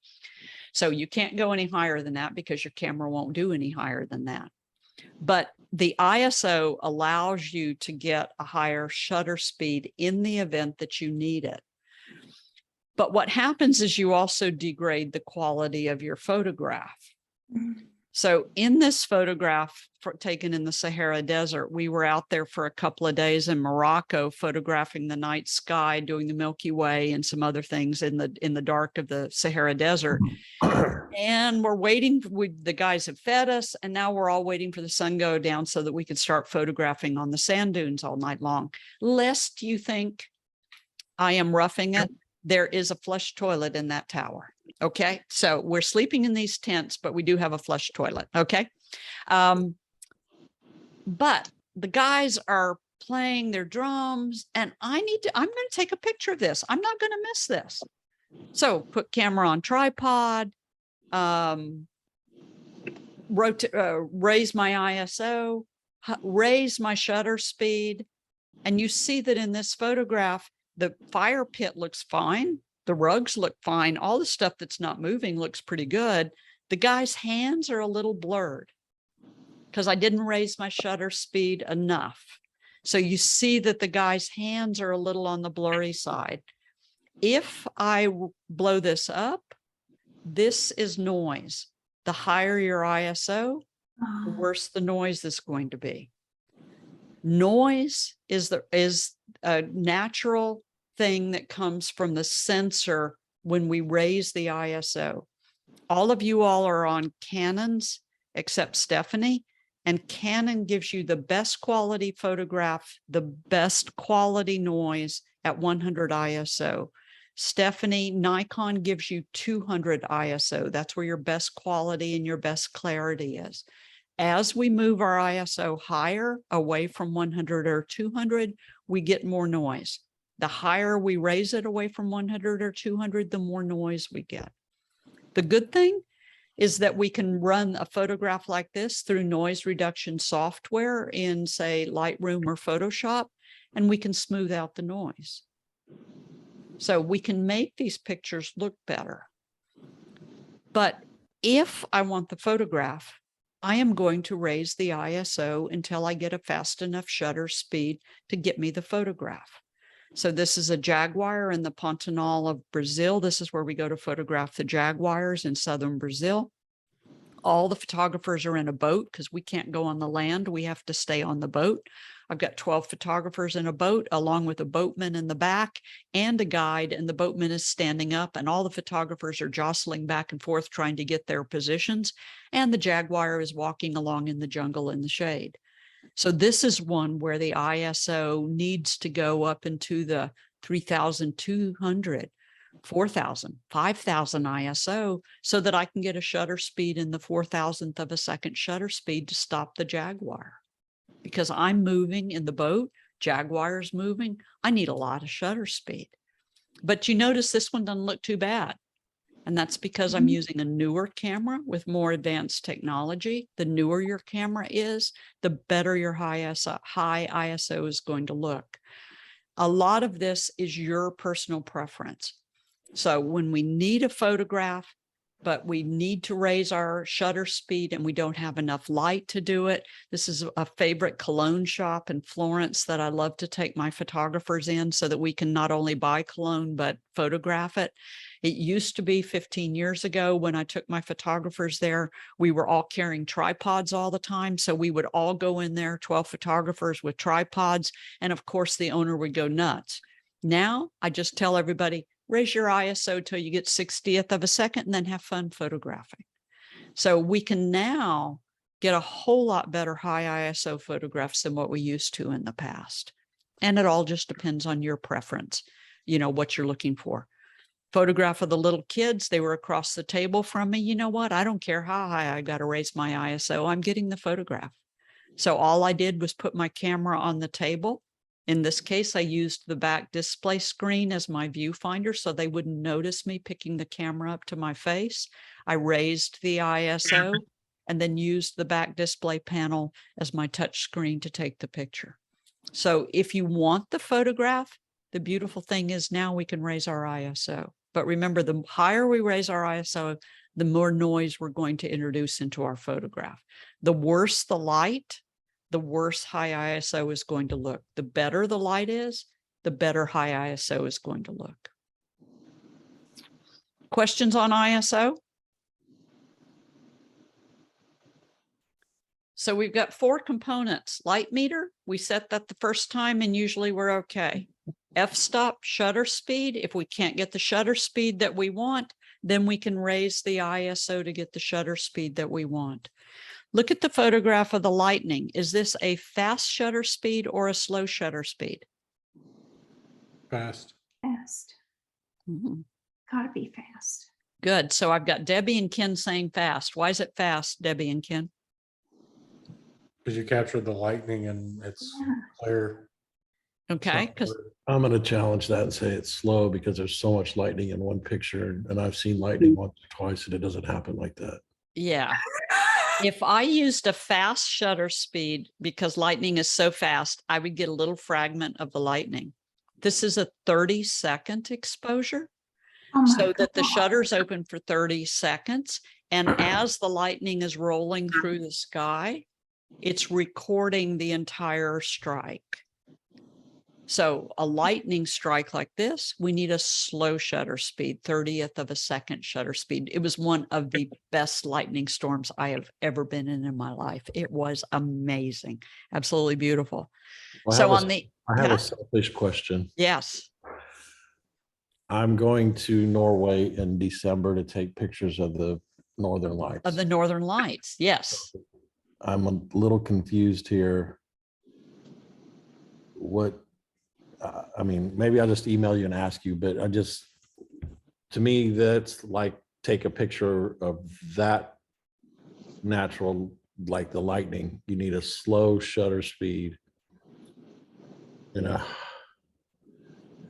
So you can't go any higher than that because your camera won't do any higher than that. But the ISO allows you to get a higher shutter speed in the event that you need it. But what happens is you also degrade the quality of your photograph. So in this photograph taken in the Sahara Desert, we were out there for a couple of days in Morocco photographing the night sky, doing the Milky Way and some other things in the dark of the Sahara Desert. And we're waiting, the guys have fed us, and now we're all waiting for the sun go down so that we could start photographing on the sand dunes all night long. Lest you think I am roughing it, there is a flush toilet in that tower. Okay, so we're sleeping in these tents, but we do have a flush toilet. Okay. But the guys are playing their drums, and I'm going to take a picture of this. I'm not going to miss this. So put camera on tripod, raise my ISO, raise my shutter speed. And you see that in this photograph, the fire pit looks fine. The rugs look fine. All the stuff that's not moving looks pretty good. The guy's hands are a little blurred because I didn't raise my shutter speed enough. So you see that the guy's hands are a little on the blurry side. If I blow this up, this is noise. The higher your ISO, the worse the noise is going to be. Noise is a natural thing that comes from the sensor when we raise the ISO. All of you all are on Canons except Stephanie, and Canon gives you the best quality photograph, the best quality noise at 100 ISO. Stephanie, Nikon gives you 200 ISO. That's where your best quality and your best clarity is. As we move our ISO higher, away from 100 or 200, we get more noise. The higher we raise it away from 100 or 200, the more noise we get. The good thing is that we can run a photograph like this through noise reduction software in, say, Lightroom or Photoshop, and we can smooth out the noise. So we can make these pictures look better. But if I want the photograph, I am going to raise the ISO until I get a fast enough shutter speed to get me the photograph. So this is a jaguar in the Pantanal of Brazil. This is where we go to photograph the jaguars in southern Brazil. All the photographers are in a boat because we can't go on the land. We have to stay on the boat. I've got 12 photographers in a boat, along with a boatman in the back and a guide, and the boatman is standing up, and all the photographers are jostling back and forth trying to get their positions. And the jaguar is walking along in the jungle in the shade. So this is one where the ISO needs to go up into the 3,200, 4,000, 5,000 ISO so that I can get a shutter speed in the 4,000th of a second shutter speed to stop the jaguar. Because I'm moving in the boat, jaguar's moving, I need a lot of shutter speed. But you notice this one doesn't look too bad. And that's because I'm using a newer camera with more advanced technology. The newer your camera is, the better your high ISO is going to look. A lot of this is your personal preference. So when we need a photograph, but we need to raise our shutter speed and we don't have enough light to do it. This is a favorite cologne shop in Florence that I love to take my photographers in so that we can not only buy cologne, but photograph it. It used to be 15 years ago when I took my photographers there, we were all carrying tripods all the time. So we would all go in there, 12 photographers with tripods. And of course, the owner would go nuts. Now I just tell everybody, raise your ISO till you get 60th of a second and then have fun photographing. So we can now get a whole lot better high ISO photographs than what we used to in the past. And it all just depends on your preference, you know, what you're looking for. Photograph of the little kids, they were across the table from me. You know what? I don't care how high I got to raise my ISO. I'm getting the photograph. So all I did was put my camera on the table. In this case, I used the back display screen as my viewfinder so they wouldn't notice me picking the camera up to my face. I raised the ISO and then used the back display panel as my touch screen to take the picture. So if you want the photograph, the beautiful thing is now we can raise our ISO. But remember, the higher we raise our ISO, the more noise we're going to introduce into our photograph. The worse the light, the worse high ISO is going to look. The better the light is, the better high ISO is going to look. Questions on ISO? So we've got 4 components. Light meter, we set that the first time and usually we're okay. F-stop, shutter speed. If we can't get the shutter speed that we want, then we can raise the ISO to get the shutter speed that we want. Look at the photograph of the lightning. Is this a fast shutter speed or a slow shutter speed? Fast. Fast. Mhm. Gotta be fast. Good. So I've got Debbie and Ken saying fast. Why is it fast, Debbie and Ken? Because you captured the lightning and it's Yeah. clear. Okay, because I'm going to challenge that and say it's slow because there's so much lightning in one picture. And I've seen lightning once or twice and it doesn't happen like that. yeah. If I used a fast shutter speed, because lightning is so fast, I would get a little fragment of the lightning. This is a 30-second exposure, Oh my so that the God. shutter's open for 30 seconds. And as the lightning is rolling through the sky, it's recording the entire strike. So a lightning strike like this, we need a slow shutter speed, 30th of a second shutter speed. It was one of the best lightning storms I have ever been in my life. It was amazing, absolutely beautiful. I So have on the, I have yeah. a selfish question. Yes, I'm going to Norway in December to take pictures of the Northern Lights. of the Northern Lights, yes. I'm a little confused here. What, I mean, maybe I'll just email you and ask you, but to me, that's like take a picture of that natural, like the lightning. You need a slow shutter speed and a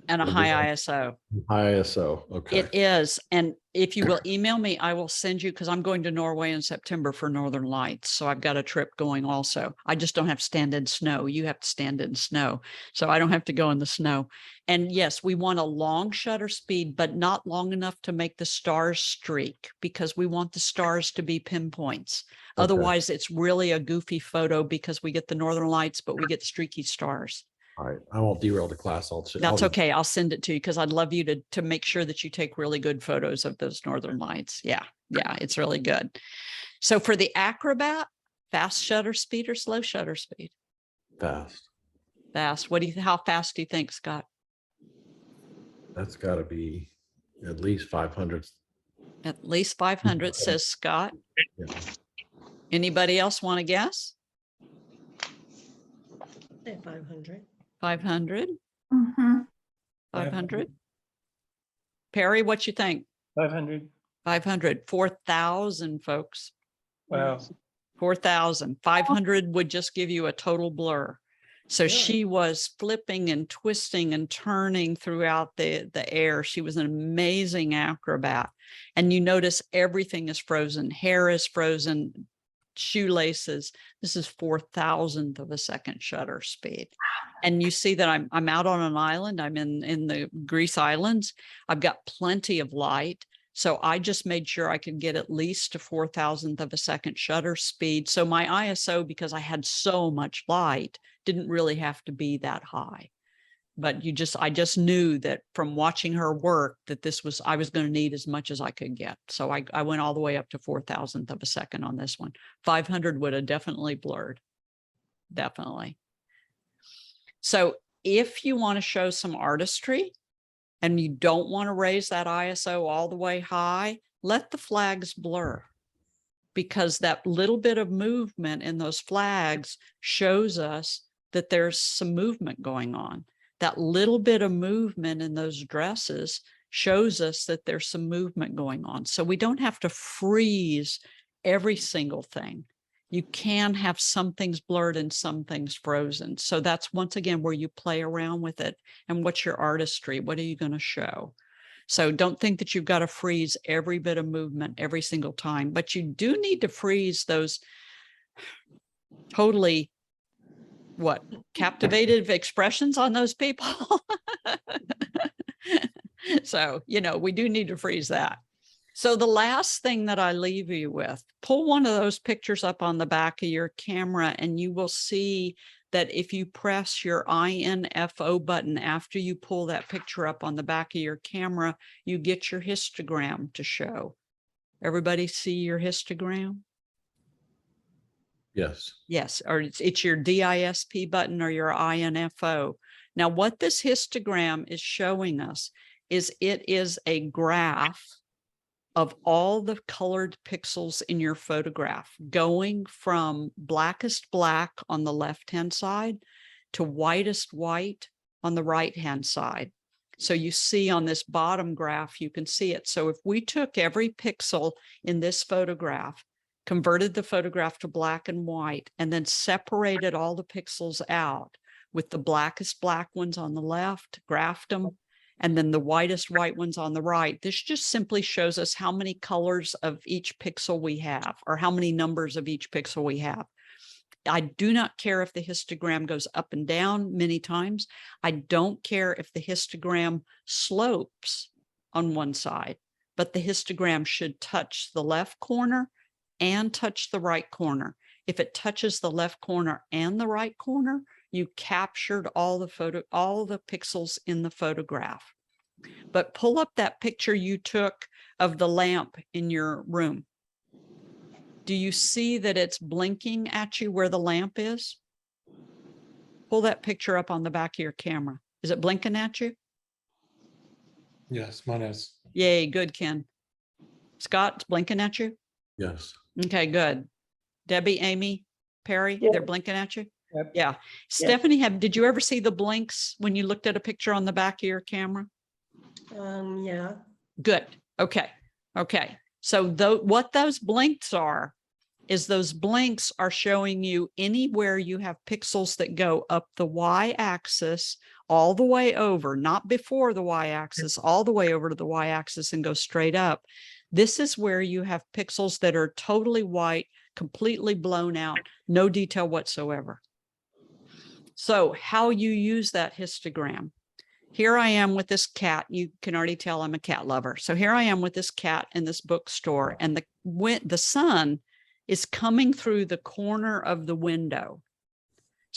And a Okay. high ISO. high ISO. Okay. It is. And if you will email me, I will send you, because I'm going to Norway in September for Northern Lights. So I've got a trip going also. I just don't have to stand in snow. You have to stand in snow. So I don't have to go in the snow. And yes, we want a long shutter speed, but not long enough to make the stars streak, because we want the stars to be pinpoints. Okay. Otherwise, it's really a goofy photo because we get the Northern Lights, but we get streaky stars. All right, I won't derail the class. That's okay. I'll send it to you because I'd love you to make sure that you take really good photos of those northern lights. Yeah, it's really good. So for the Acrobat, fast shutter speed or slow shutter speed? Fast. Fast. How fast do you think, Scott? That's got to be at least 500. At least 500, says Scott. Yeah. Anybody else want to guess? Say 500. 500, Mhm. 500. Perry, what you think? 500. 500, 4,000 folks. Wow. 4,000. 500 would just give you a total blur. So Really? she was flipping and twisting and turning throughout the air. She was an amazing acrobat. And you notice everything is frozen. Hair is frozen, shoelaces. This is 4,000th of a second shutter speed. And you see that I'm out on an island. I'm in the Greece Islands. I've got plenty of light. So I just made sure I could get at least to 4,000th of a second shutter speed. So my ISO, because I had so much light, didn't really have to be that high. But I just knew that from watching her work that I was going to need as much as I could get. So I went all the way up to 4,000th of a second on this one. 500 would have definitely blurred. Definitely. So if you want to show some artistry, and you don't want to raise that ISO all the way high, let the flags blur, because that little bit of movement in those flags shows us that there's some movement going on. That little bit of movement in those dresses shows us that there's some movement going on. So we don't have to freeze every single thing. You can have some things blurred and some things frozen. So that's once again where you play around with it. And what's your artistry? What are you going to show? So don't think that you've got to freeze every bit of movement every single time, but you do need to freeze those totally captivated expressions on those people. So, we do need to freeze that. So the last thing that I leave you with, pull one of those pictures up on the back of your camera, and you will see that if you press your INFO button after you pull that picture up on the back of your camera, you get your histogram to show. Everybody see your histogram? Yes. Yes, or it's your DISP button or your INFO. Now, what this histogram is showing us is it is a graph of all the colored pixels in your photograph, going from blackest black on the left-hand side to whitest white on the right-hand side. So you see on this bottom graph, you can see it. So if we took every pixel in this photograph, converted the photograph to black and white, and then separated all the pixels out with the blackest black ones on the left, graphed them, and then the whitest white ones on the right. This just simply shows us how many colors of each pixel we have, or how many numbers of each pixel we have. I do not care if the histogram goes up and down many times. I don't care if the histogram slopes on one side, but the histogram should touch the left corner and touch the right corner. If it touches the left corner and the right corner, you captured all the pixels in the photograph. But pull up that picture you took of the lamp in your room. Do you see that it's blinking at you where the lamp is? Pull that picture up on the back of your camera. Is it blinking at you? Yes, mine is. Yay, good, Ken. Scott, it's blinking at you? Yes. Okay, good. Debbie, Amy, Perry, Yeah. they're blinking at you? Yep. Yeah. Stephanie, did you ever see the blinks when you looked at a picture on the back of your camera? Yeah. Good. Okay. Okay. So what those blinks are is those blinks are showing you anywhere you have pixels that go up the y-axis all the way over, not before the y-axis, all the way over to the y-axis and go straight up. This is where you have pixels that are totally white, completely blown out, no detail whatsoever. So how you use that histogram. Here I am with this cat. You can already tell I'm a cat lover. So here I am with this cat in this bookstore, and the sun is coming through the corner of the window.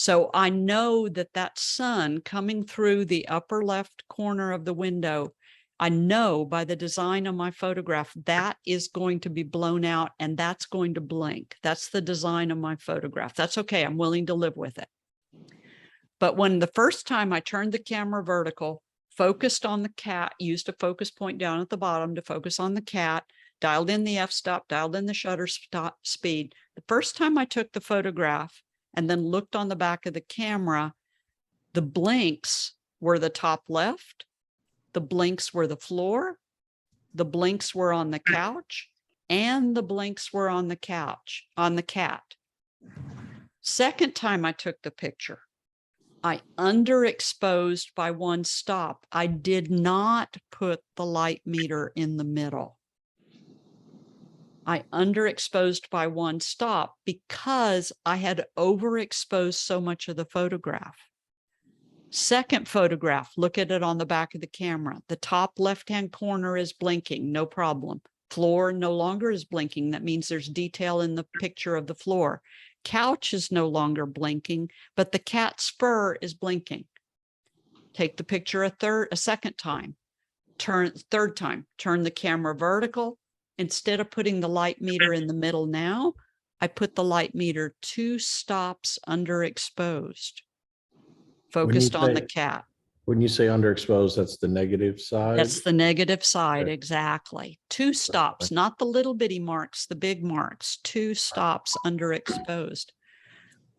So I know that that sun coming through the upper left corner of the window, I know by the design of my photograph, that is going to be blown out and that's going to blink. That's the design of my photograph. That's okay. I'm willing to live with it. But when the first time I turned the camera vertical, focused on the cat, used a focus point down at the bottom to focus on the cat, dialed in the f-stop, dialed in the shutter speed. The first time I took the photograph and then looked on the back of the camera, the blinks were the top left, the blinks were the floor, the blinks were on the couch, and the blinks were on the couch, on the cat. Second time I took the picture, I underexposed by one stop. I did not put the light meter in the middle. I underexposed by one stop because I had overexposed so much of the photograph. Second photograph, look at it on the back of the camera. The top left-hand corner is blinking, no problem. Floor no longer is blinking. That means there's detail in the picture of the floor. Couch is no longer blinking, but the cat's fur is blinking. Take the picture a second time. Third time, turn the camera vertical. Instead of putting the light meter in the middle now, I put the light meter 2 stops underexposed, focused on the cat. When you say underexposed, that's the negative side? That's the negative side, Okay. exactly. 2 stops, not the little bitty marks, the big marks, 2 stops underexposed.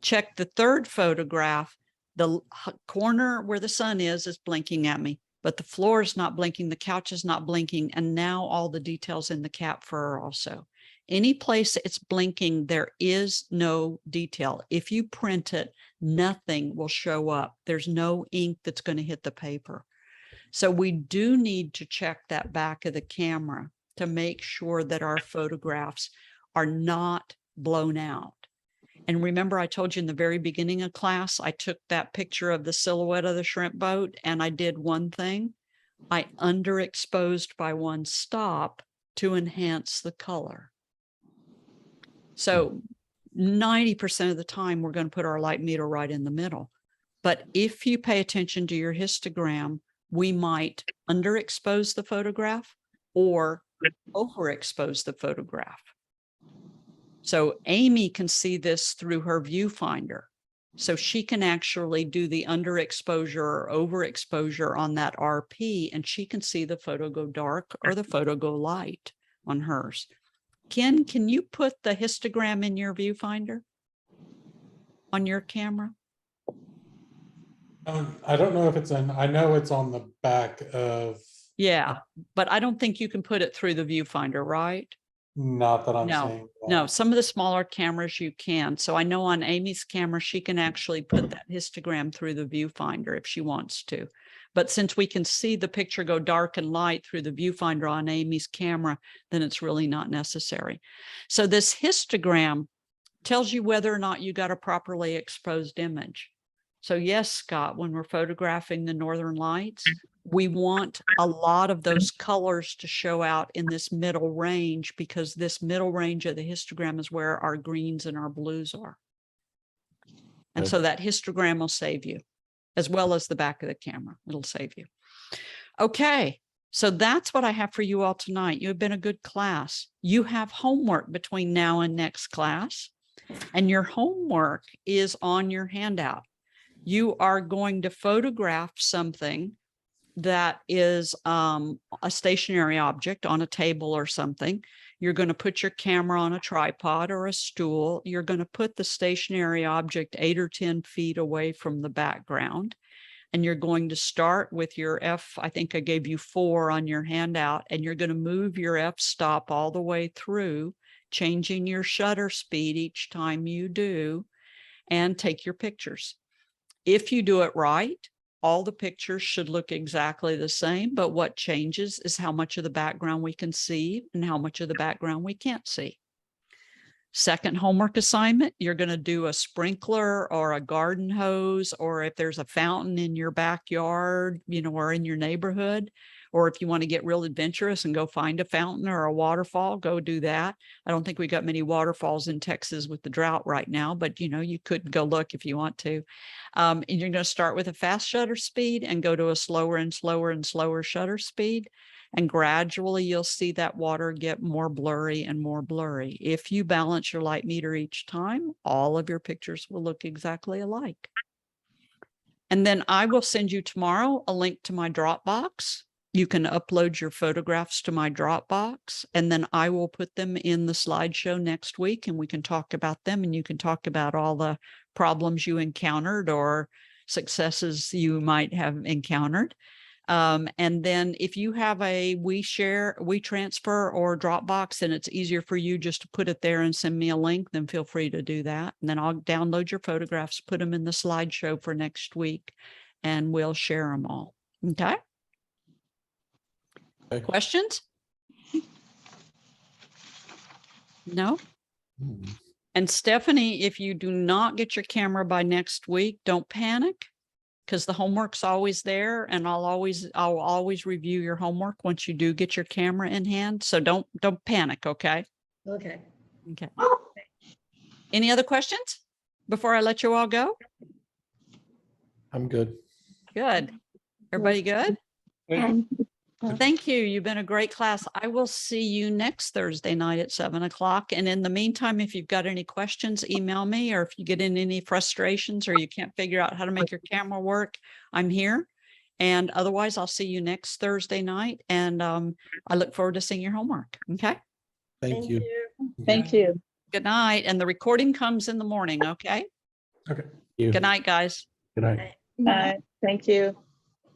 Check the third photograph. The corner where the sun is blinking at me, but the floor is not blinking, the couch is not blinking, and now all the details in the cat fur are also. Any place it's blinking, there is no detail. If you print it, nothing will show up. There's no ink that's going to hit the paper. So we do need to check that back of the camera to make sure that our photographs are not blown out. And remember, I told you in the very beginning of class, I took that picture of the silhouette of the shrimp boat and I did one thing. I underexposed by one stop to enhance the color. So 90% of the time, we're going to put our light meter right in the middle. But if you pay attention to your histogram, we might underexpose the photograph or overexpose the photograph. So Amy can see this through her viewfinder. So she can actually do the underexposure or overexposure on that RP, and she can see the photo go dark or the photo go light on hers. Ken, can you put the histogram in your viewfinder on your camera? I don't know if it's I know it's on the back of, Yeah, but I don't think you can put it through the viewfinder, right? not that I'm No, seeing. No, some of the smaller cameras you can. So I know on Amy's camera, she can actually put that histogram through the viewfinder if she wants to. But since we can see the picture go dark and light through the viewfinder on Amy's camera, then it's really not necessary. So this histogram tells you whether or not you got a properly exposed image. So yes, Scott, when we're photographing the Northern Lights, we want a lot of those colors to show out in this middle range, because this middle range of the histogram is where our greens and our blues are. And Okay. so that histogram will save you, as well as the back of the camera. It'll save you. Okay, so that's what I have for you all tonight. You have been a good class. You have homework between now and next class, and your homework is on your handout. You are going to photograph something that is a stationary object on a table or something. You're going to put your camera on a tripod or a stool. You're going to put the stationary object 8 or 10 feet away from the background. And you're going to start with your I think I gave you 4 on your handout, and you're going to move your f-stop all the way through, changing your shutter speed each time you do, and take your pictures. If you do it right, all the pictures should look exactly the same, but what changes is how much of the background we can see and how much of the background we can't see. Second homework assignment, you're going to do a sprinkler or a garden hose, or if there's a fountain in your backyard, or in your neighborhood, Or if you want to get real adventurous and go find a fountain or a waterfall, go do that. I don't think we got many waterfalls in Texas with the drought right now, but you could go look if you want to. And you're going to start with a fast shutter speed and go to a slower and slower and slower shutter speed. And gradually you'll see that water get more blurry and more blurry. If you balance your light meter each time, all of your pictures will look exactly alike. And then I will send you tomorrow a link to my Dropbox. You can upload your photographs to my Dropbox, and then I will put them in the slideshow next week, and we can talk about them, and you can talk about all the problems you encountered or successes you might have encountered. And then if you have a WeTransfer or Dropbox, and it's easier for you just to put it there and send me a link, then feel free to do that. And then I'll download your photographs, put them in the slideshow for next week, and we'll share them all. Okay? Okay. Questions? No? And Stephanie, if you do not get your camera by next week, don't panic, because the homework's always there, and I'll always review your homework once you do get your camera in hand. So don't panic, okay? Okay. Okay. Any other questions before I let you all go? I'm good. Good. Everybody good? And Thank you. You've been a great class. I will see you next Thursday night at 7 o'clock. And in the meantime, if you've got any questions, email me, or if you get in any frustrations or you can't figure out how to make your camera work, I'm here. And otherwise, I'll see you next Thursday night. And I look forward to seeing your homework. Okay. Thank you. thank you. Good night. And the recording comes in the morning. Okay. Okay. You. Good night, guys. Good night. Thank you.